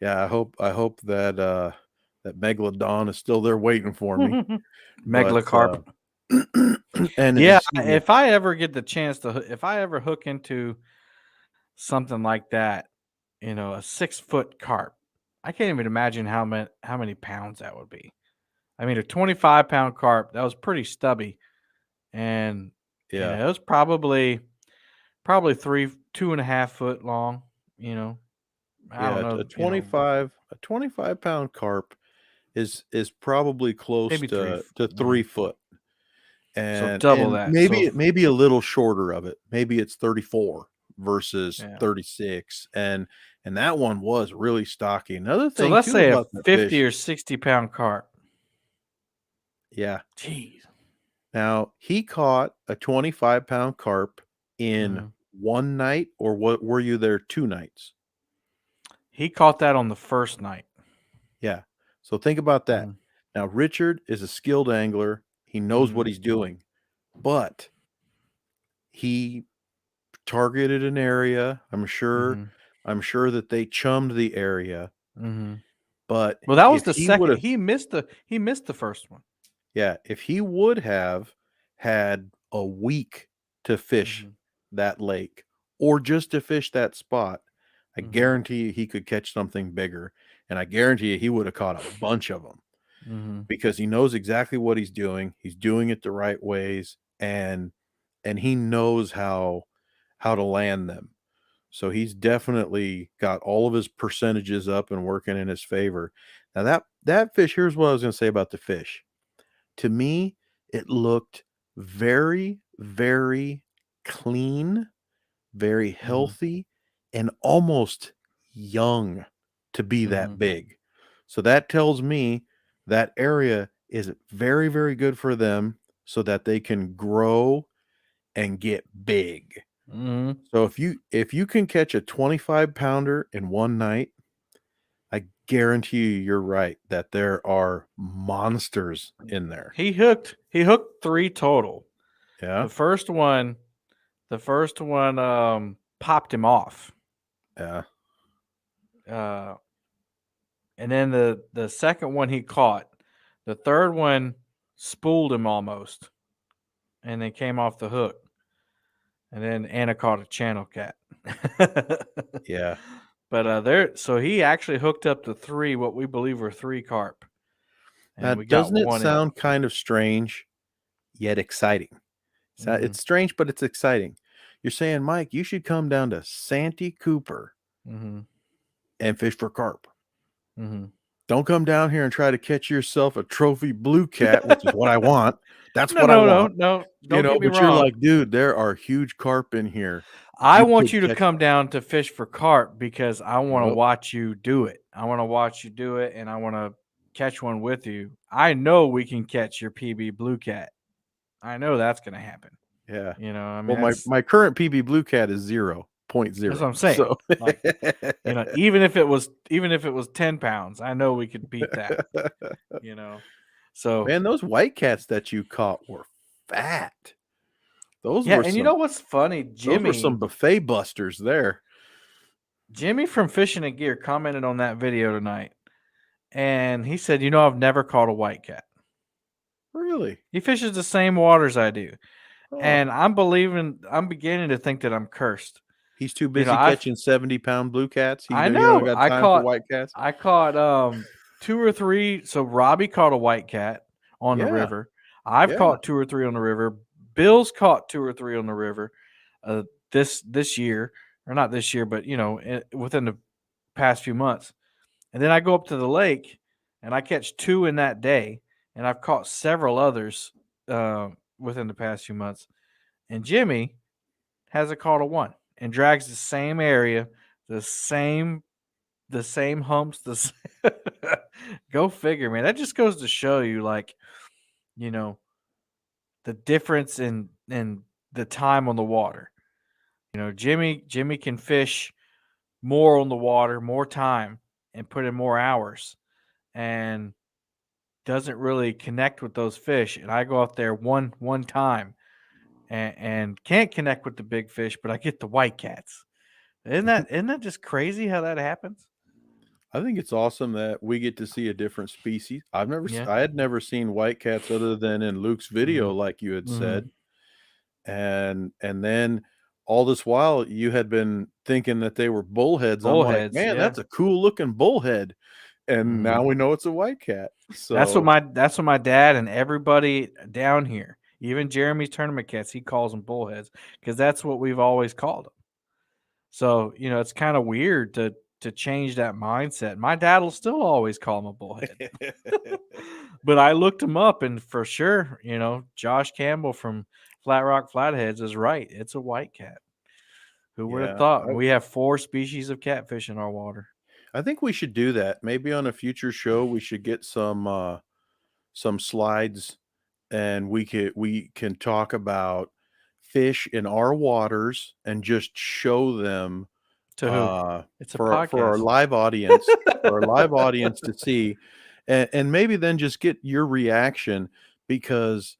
Yeah, I hope that that megalodon is still there waiting for me. But Megalocarp. and Yeah, excuse me. if I ever get the chance to if I ever hook into something like that, a 6-foot carp, I can't even imagine how many pounds that would be. I mean, a 25-pound carp, that was pretty stubby, and, Yeah. it was probably 2.5 foot long, you know? I Yeah, don't a know, 25-pound carp is probably close maybe 3 to yeah. 3 foot, So and double that. So maybe a little shorter of it. Maybe it's 34. versus Yeah. 36, and that one was really stocky. Another So thing let's too say a about that 50 fish, or 60-pound carp. yeah. Jeez. Now he caught a 25-pound carp in Mhm. one night, or what? Were you there 2 nights? He caught that on the first night. Yeah. So think about that. Mhm. Now Richard is a skilled angler. He knows what Mhm. he's doing, but he targeted an area. Mhm. I'm sure that they chummed the area, Mhm. but Well, that was if the he would second. have, He missed the first one. yeah, if he would have had a week to fish Mhm. that lake or just to fish that spot, I Mhm. guarantee you he could catch something bigger, and I guarantee you he would have caught a bunch of them Mhm. because he knows exactly what he's doing. He's doing it the right ways, and he knows how to land them. So he's definitely got all of his percentages up and working in his favor. Now that fish, here's what I was going to say about the fish. To me, it looked very, very clean, very Mhm. healthy, and almost young to be that Mhm. big. So that tells me that area is very, very good for them so that they can grow and get big. Mhm. So if you can catch a 25 pounder in one night, I guarantee you're right that there are monsters in there. He hooked 3 total. Yeah. The first one, popped him off. Yeah. Uh, and then the second one he caught. The third one spooled him almost, and then came off the hook. And then Anna caught a channel cat. Yeah. But so he actually hooked up to 3, what we believe were 3 carp, Now, and we got doesn't it one in. sound kind of strange yet exciting? So Mhm. it's strange, but it's exciting. You're saying, Mike, you should come down to Santee Cooper Mhm. and fish for carp. Mhm. Don't come down here and try to catch yourself a trophy blue cat, which is what I want. That's No, what I no, no, want. no. Don't get me But you're wrong. like, dude, there are huge carp in here. I You want could you to catch. come down to fish for carp because I want to Yep. watch you do it. I want to watch you do it, and I want to catch one with you. I know we can catch your PB blue cat. I know that's going to happen. Yeah. I mean Well, my that's my current PB blue cat is 0.0. that's what I'm saying. So Like, even if it was 10 pounds, I know we could beat that. You know, so man, those white cats that you caught were fat. Those yeah. were And you know some what's funny? buffet busters there. Jimmy from Fishing and Gear commented on that video tonight, and he said, I've never caught a white cat. Really? He fishes the same waters I do. Huh. And I'm beginning to think that I'm cursed. He's too You know, busy I've catching 70-pound blue cats. I You don't know got I time for caught white cats. I caught 2 or 3. So Robbie caught a white cat on the Yeah. river. I've Yeah. caught 2 or 3 on the river. Bill's caught 2 or 3 on the river this year, or not this year, but within the past few months. And then I go up to the lake and I catch 2 in that day, and I've caught several others within the past few months. And Jimmy hasn't caught a one and drags the same area, the same humps. Go figure, man. That just goes to show you, like, you know, the difference in the time on the water. Jimmy can fish more on the water, more time, and put in more hours, and doesn't really connect with those fish. And I go out there one time and can't connect with the big fish, but I get the white cats. Isn't that just crazy how that happens? I think it's awesome that we get to see a different species. Yeah. I had never seen white cats other than in Luke's video, Mhm. like you had said. Mhm. And then all this while you had been thinking that they were bullheads. I'm like, Bullheads, man, yeah. that's a cool looking bullhead. And now Mhm. we know it's a white cat. That's what So my dad and everybody down here, even Jeremy's tournament cats, he calls them bullheads because that's what we've always called them. So, it's kind of weird to change that mindset. My dad will still always call him a bullhead. But I looked him up, and for sure, Josh Campbell from Flat Rock Flatheads is right. It's a white cat. Who would have Yeah, thought? We have 4 species of catfish in our water. I think we should do that. Maybe on a future show, we should get some slides, and we can talk about fish in our waters and just show them To who? It's a for our podcast. live audience, to see, and maybe then just get your reaction, because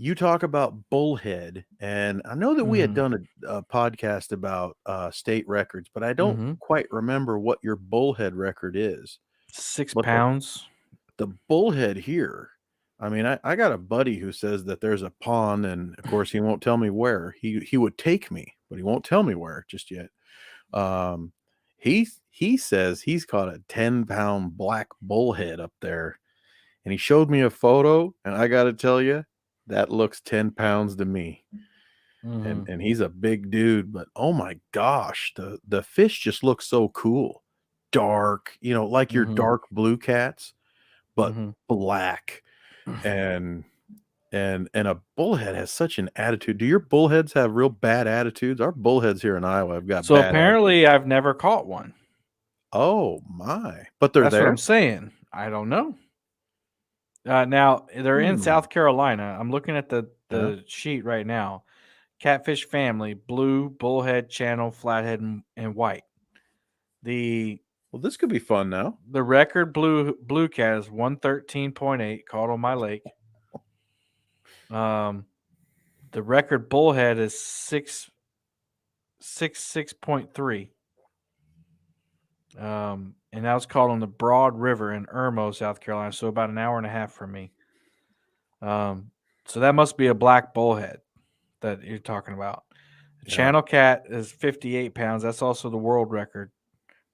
you talk about bullhead, and I know that we had Mhm. done a podcast about state records, but I don't Mhm. quite remember what your bullhead record is. 6 But pounds. the bullhead here, I mean, I got a buddy who says that there's a pond, and of course he won't tell me where. He would take me, but he won't tell me where just yet. Um, he says he's caught a 10-pound black bullhead up there, and he showed me a photo, and I got to tell you, that looks 10 pounds to me. Mhm. And he's a big dude, but oh my gosh, the fish just look so cool, dark, like your Mhm. dark blue cats, but Mhm. black. And a bullhead has such an attitude. Do your bullheads have real bad attitudes? Our bullheads here in Iowa have got So bad attitudes. apparently I've never caught one. Oh my! But they're That's what I'm there. saying. I don't know. Now they're in Hmm. South Carolina. I'm looking at the Yeah. sheet right now. Catfish family: blue, bullhead, channel, flathead, and white. The Well, this could be fun now. the record blue cat is 113.8 caught on my lake. The record bullhead is 6.3. And that was caught on the Broad River in Irmo, South Carolina, so about an hour and a half from me. So that must be a black bullhead that you're talking about. The Yeah. channel cat is 58 pounds. That's also the world record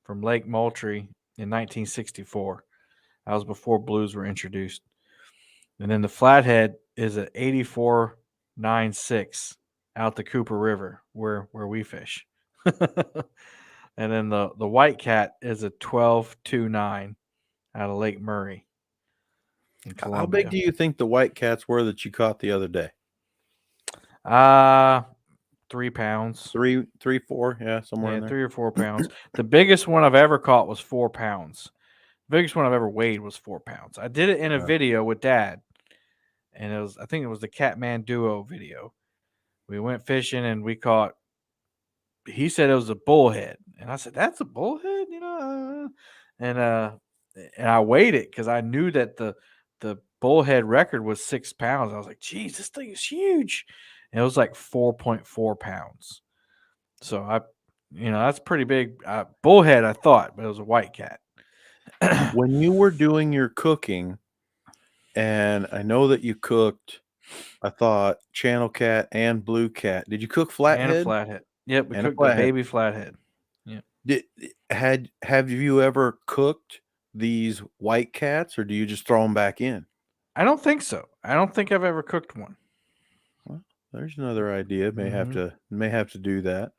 from Lake Moultrie in 1964. That was before blues were introduced. And then the flathead is at 84.96 out the Cooper River where we fish. And then the white cat is a 12.29 out of Lake Murray in How big Columbia. do you think the white cats were that you caught the other day? 3 pounds. 3, 4, yeah, somewhere Yeah, in there. 3 or 4 pounds. The biggest one I've ever caught was 4 pounds. The biggest one I've ever weighed was 4 pounds. I did it in a Yeah. video with Dad, and I think it was the Catman Duo video. We went fishing and we caught. He said it was a bullhead, and I said that's a bullhead, and I weighed it because I knew that the bullhead record was 6 pounds. I was like, geez, this thing is huge, and it was like 4.4 pounds. So that's pretty big. Bullhead, I thought, but it was a white cat. When you were doing your cooking, and I know that you cooked, I thought channel cat and blue cat. Did you cook And a flathead? flathead. Yep, we And a cooked the flathead. baby flathead. Yep. Have you ever cooked these white cats, or do you just throw them back in? I don't think so. I don't think I've ever cooked one. Well, there's another idea. May Mm-hmm. have to do that.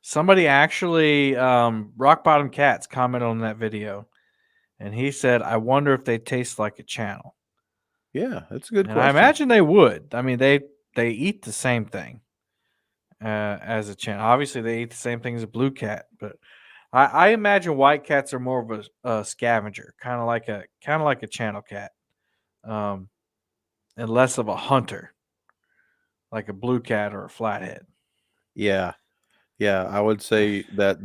Somebody actually, Rock Bottom Cats commented on that video, and he said, "I wonder if they taste like a channel." Yeah, that's a good And I question. imagine they would. I mean, they eat the same thing as a channel. Obviously, they eat the same thing as a blue cat, but I imagine white cats are more of a scavenger, kind of like a channel cat, um, and less of a hunter, like a blue cat or a flathead. Yeah, yeah, I would say that's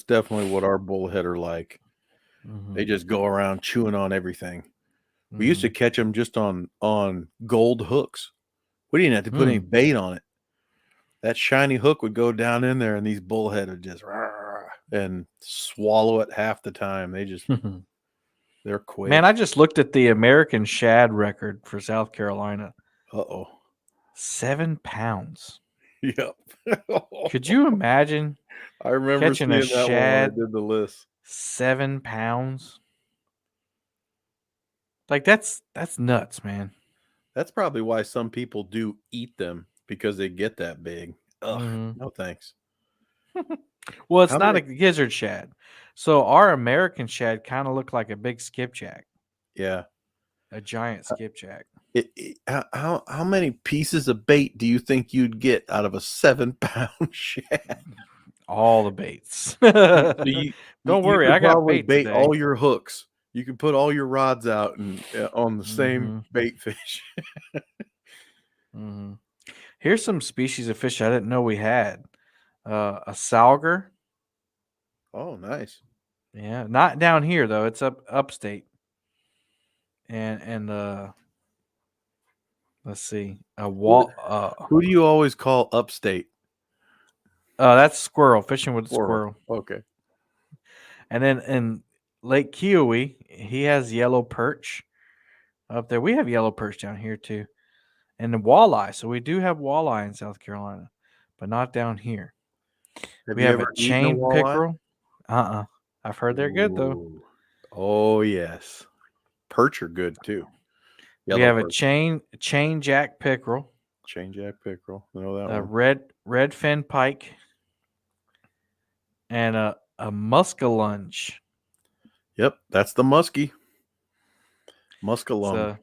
definitely what our bullhead are like. Mm-hmm. They just go around chewing on everything. We used to Mm-hmm. catch them just on gold hooks. We didn't have to put any bait on it. That shiny hook would go down in there, and these bullhead would just and swallow it half the time. They're quick. Man, I just looked at the American shad record for South Carolina. Uh-oh. 7 pounds. Yep. Could you imagine I remember catching a seeing that one when I shad did the list. 7 pounds? Like that's nuts, man. That's probably why some people do eat them, because they get that big. Ugh, Mm-hmm. no thanks. Well, it's How not a many? gizzard shad. So our American shad kind of looked like a big skipjack, Yeah. a giant skipjack. How many pieces of bait do you think you'd get out of a 7-pound shad? all the baits. You Don't you worry, could I got probably bait bait today. all your hooks. You can put all your rods out and on the same Mm-hmm. bait fish. Mm-hmm. Here's some species of fish I didn't know we had. A salger. Oh, nice. Yeah, not down here though. It's upstate. And let's see, a Who, wall. who do you always call upstate? That's squirrel, fishing with Squirrel. squirrel. Okay. And then in Lake Kiowee, he has yellow perch up there. We have yellow perch down here too, and the walleye. So we do have walleye in South Carolina, but not down here. Have We you have a ever eaten a chain walleye? pickerel. I've heard they're good though. Ooh. Oh, yes. Perch are good too. We Yellow have a perch. chain jack pickerel, Chain jack pickerel. I know that a one. red fin pike, and a muskellunge. Yep, that's the muskie. Muskalung. So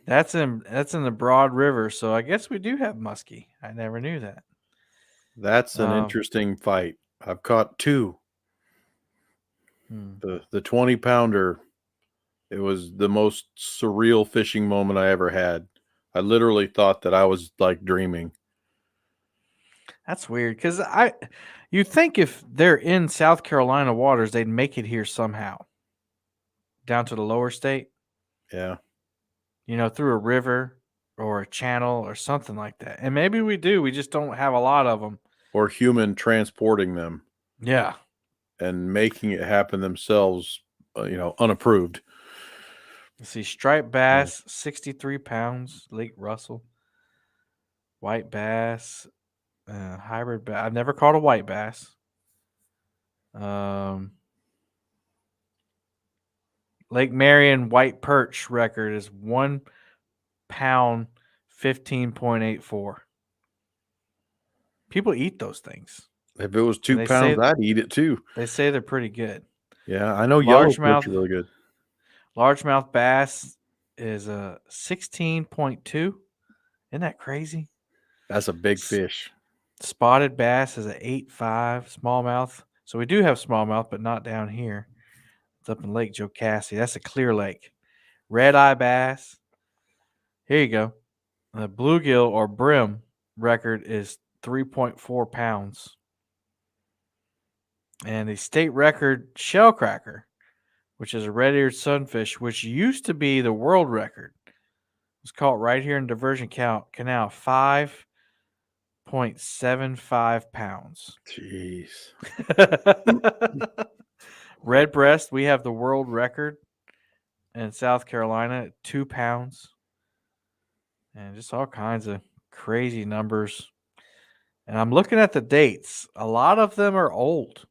that's in the Broad River. So I guess we do have muskie. I never knew that. That's an interesting fight. I've caught two. The 20-pounder. It was the most surreal fishing moment I ever had. I literally thought that I was like dreaming. That's weird because you think if they're in South Carolina waters, they'd make it here somehow, down to the lower state. Yeah. Through a river or a channel or something like that. And maybe we do. We just don't have a lot of them. Or human transporting them. Yeah. And making it happen themselves, unapproved. Let's see, striped bass, 63 pounds, Lake Russell. White bass, hybrid bass. I've never caught a white bass. Lake Marion white perch record is 1 pound, 15.84. People eat those things. If it was 2 pounds, I'd eat it too. They say they're pretty good. Yeah, I know yellow perch are really good. Largemouth bass is a 16.2. Isn't that crazy? That's a big fish. Spotted bass is an 8.5. Smallmouth. So we do have smallmouth, but not down here. It's up in Lake Jocassee. That's a clear lake. Red eye bass. Here you go. The bluegill or brim record is 3.4 pounds. And the state record shellcracker, which is a red-eared sunfish, which used to be the world record, was caught right here in Diversion Canal, 5.75 pounds. Jeez. Red breast, we have the world record in South Carolina at 2 pounds. And just all kinds of crazy numbers. And I'm looking at the dates. A lot of them are old.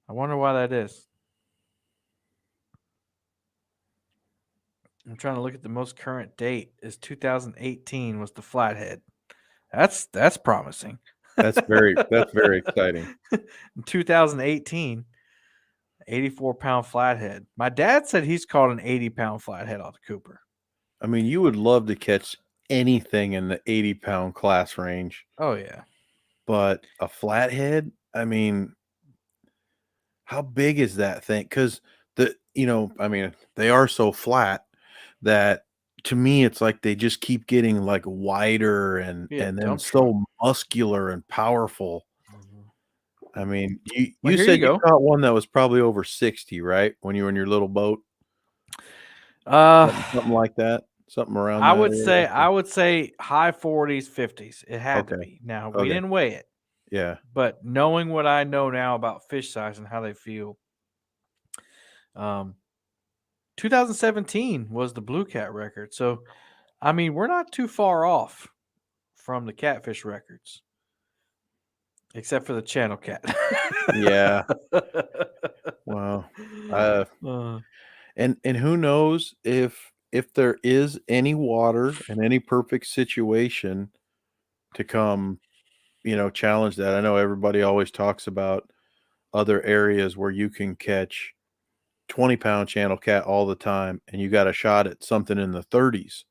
I wonder why that is. I'm trying to look at the most current date. Is 2018 was the flathead. That's promising. That's very exciting. In 2018, 84-pound flathead. My dad said he's caught an 80-pound flathead off the Cooper. I mean, you would love to catch anything in the 80-pound class range. Oh, yeah. But a flathead, I mean, how big is that thing? Because they are so flat that to me, it's like they just keep getting like wider and then so muscular and powerful. Mm-hmm. I mean, you said you caught one that was probably over 60, right? When you were in your little boat? Something like that. Something around that. I would say high 40s, 50s. It had to be. Now, we didn't weigh it. Yeah. But knowing what I know now about fish size and how they feel, 2017 was the blue cat record. So, I mean, we're not too far off from the catfish records, except for the channel cat. Yeah. Wow. And who knows if there is any water and any perfect situation to come, challenge that. I know everybody always talks about other areas where you can catch 20-pound channel cat all the time and you got a shot at something in the 30s.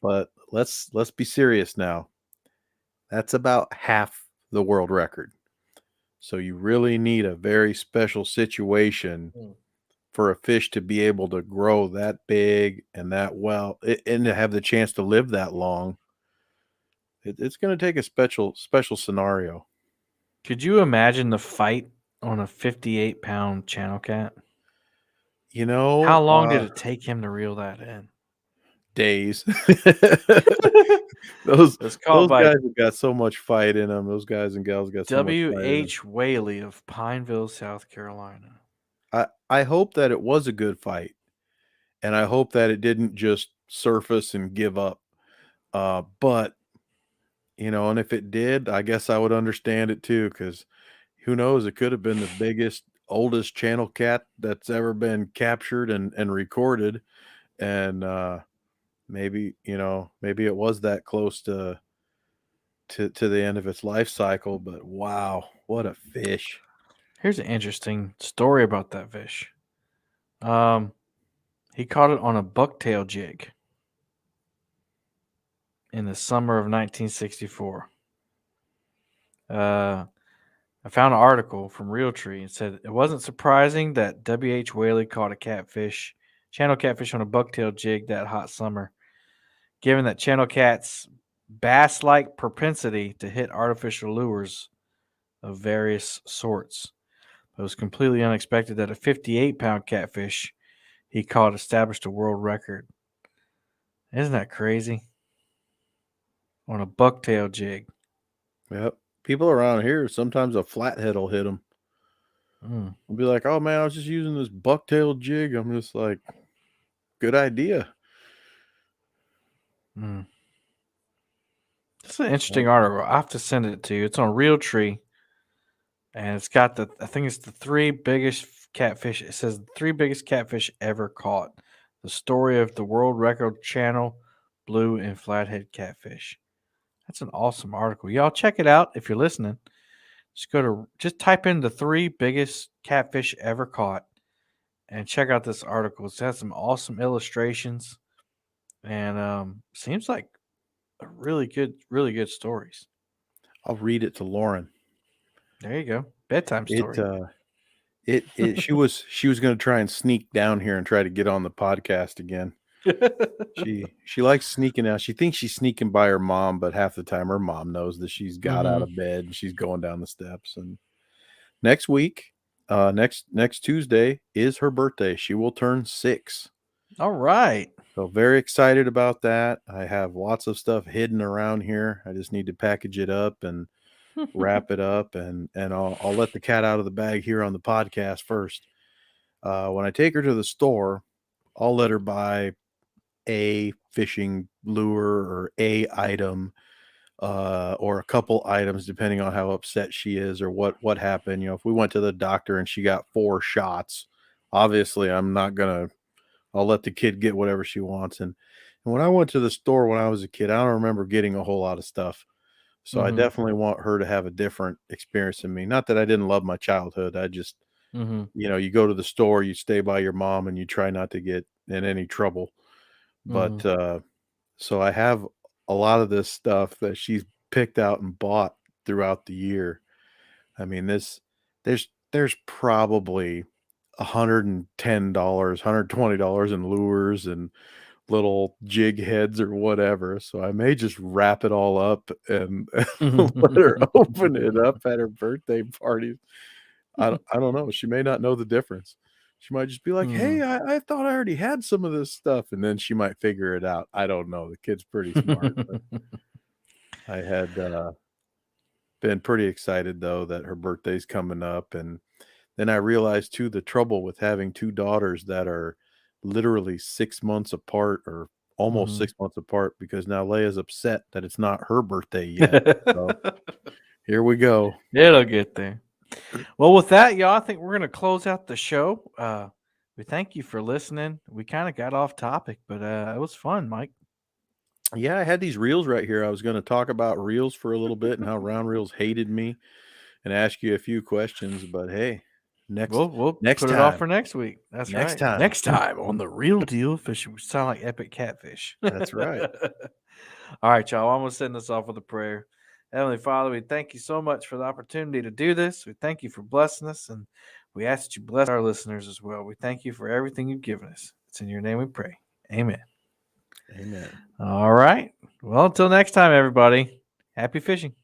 But let's be serious now. That's about half the world record. So you really need a very special situation Mm. for a fish to be able to grow that big and that well, and to have the chance to live that long. It's going to take a special scenario. Could you imagine the fight on a 58-pound channel cat? You know, How long did it take him to reel that in? days. those It's caught those by guys have got so much fight in them. Those guys and gals got so much fight in them. W.H. Whaley of Pineville, South Carolina. I hope that it was a good fight, and I hope that it didn't just surface and give up. But and if it did, I guess I would understand it too, because who knows? It could have been the biggest, oldest channel cat that's ever been captured and recorded, and maybe it was that close to the end of its life cycle. But wow, what a fish! Here's an interesting story about that fish. He caught it on a bucktail jig in the summer of 1964. I found an article from Realtree. It said it wasn't surprising that W.H. Whaley caught a channel catfish on a bucktail jig that hot summer, given that channel cats' bass-like propensity to hit artificial lures of various sorts. It was completely unexpected that a 58-pound catfish he caught established a world record. Isn't that crazy? On a bucktail jig. Yep. People around here, sometimes a flathead will hit them. Mm. I'll be like, "Oh man, I was just using this bucktail jig." I'm just like, "Good idea." Mm. It's an interesting article. I have to send it to you. It's on Realtree, and it's got I think it's the three biggest catfish. It says the three biggest catfish ever caught. The story of the world record channel, blue and flathead catfish. That's an awesome article. Y'all check it out if you're listening. Just type in the three biggest catfish ever caught and check out this article. It's got some awesome illustrations and seems like a really good stories. I'll read it to Lauren. There you go. Bedtime It story. she was going to try and sneak down here and try to get on the podcast again. She likes sneaking out. She thinks she's sneaking by her mom, but half the time her mom knows that she's got out of bed and she's going down the steps. And next week, next Tuesday is her birthday. She will turn 6. All right. So very excited about that. I have lots of stuff hidden around here. I just need to package it up and wrap it up, and I'll let the cat out of the bag here on the podcast first. When I take her to the store, I'll let her buy a fishing lure or a item, or a couple items, depending on how upset she is or what happened. If we went to the doctor and she got 4 shots, obviously I'll let the kid get whatever she wants. And when I went to the store when I was a kid, I don't remember getting a whole lot of stuff. So I definitely want her to have a different experience than me. Not that I didn't love my childhood. I just, you go to the store, you stay by your mom, and you try not to get in any trouble. But so I have a lot of this stuff that she's picked out and bought throughout the year. I mean, there's probably $110, $120 in lures and little jig heads or whatever. So I may just wrap it all up and let her open it up at her birthday parties. I don't know. She may not know the difference. She might just be like, "Hey, I thought I already had some of this stuff," and then she might figure it out. I don't know. The kid's pretty smart. But I had been pretty excited though that her birthday's coming up, and then I realized too the trouble with having 2 daughters that are literally 6 months apart or almost 6 months apart, because now Leia's upset that it's not her birthday yet. So here we go. It'll get there. Well, with that, y'all, I think we're going to close out the show. We thank you for listening. We kind of got off topic, but it was fun, Mike. Yeah, I had these reels right here. I was going to talk about reels for a little bit and how round reels hated me and ask you a few questions, but hey, We'll next put it time. off for next week. That's Next right. time. Next time on the Real Deal Fishing. We sound like epic catfish. That's right. All right, y'all. I'm going to send this off with a prayer. Heavenly Father, we thank you so much for the opportunity to do this. We thank you for blessing us, and we ask that you bless our listeners as well. We thank you for everything you've given us. It's in your name we pray. Amen. Amen. All right. Well, until next time, everybody, happy fishing.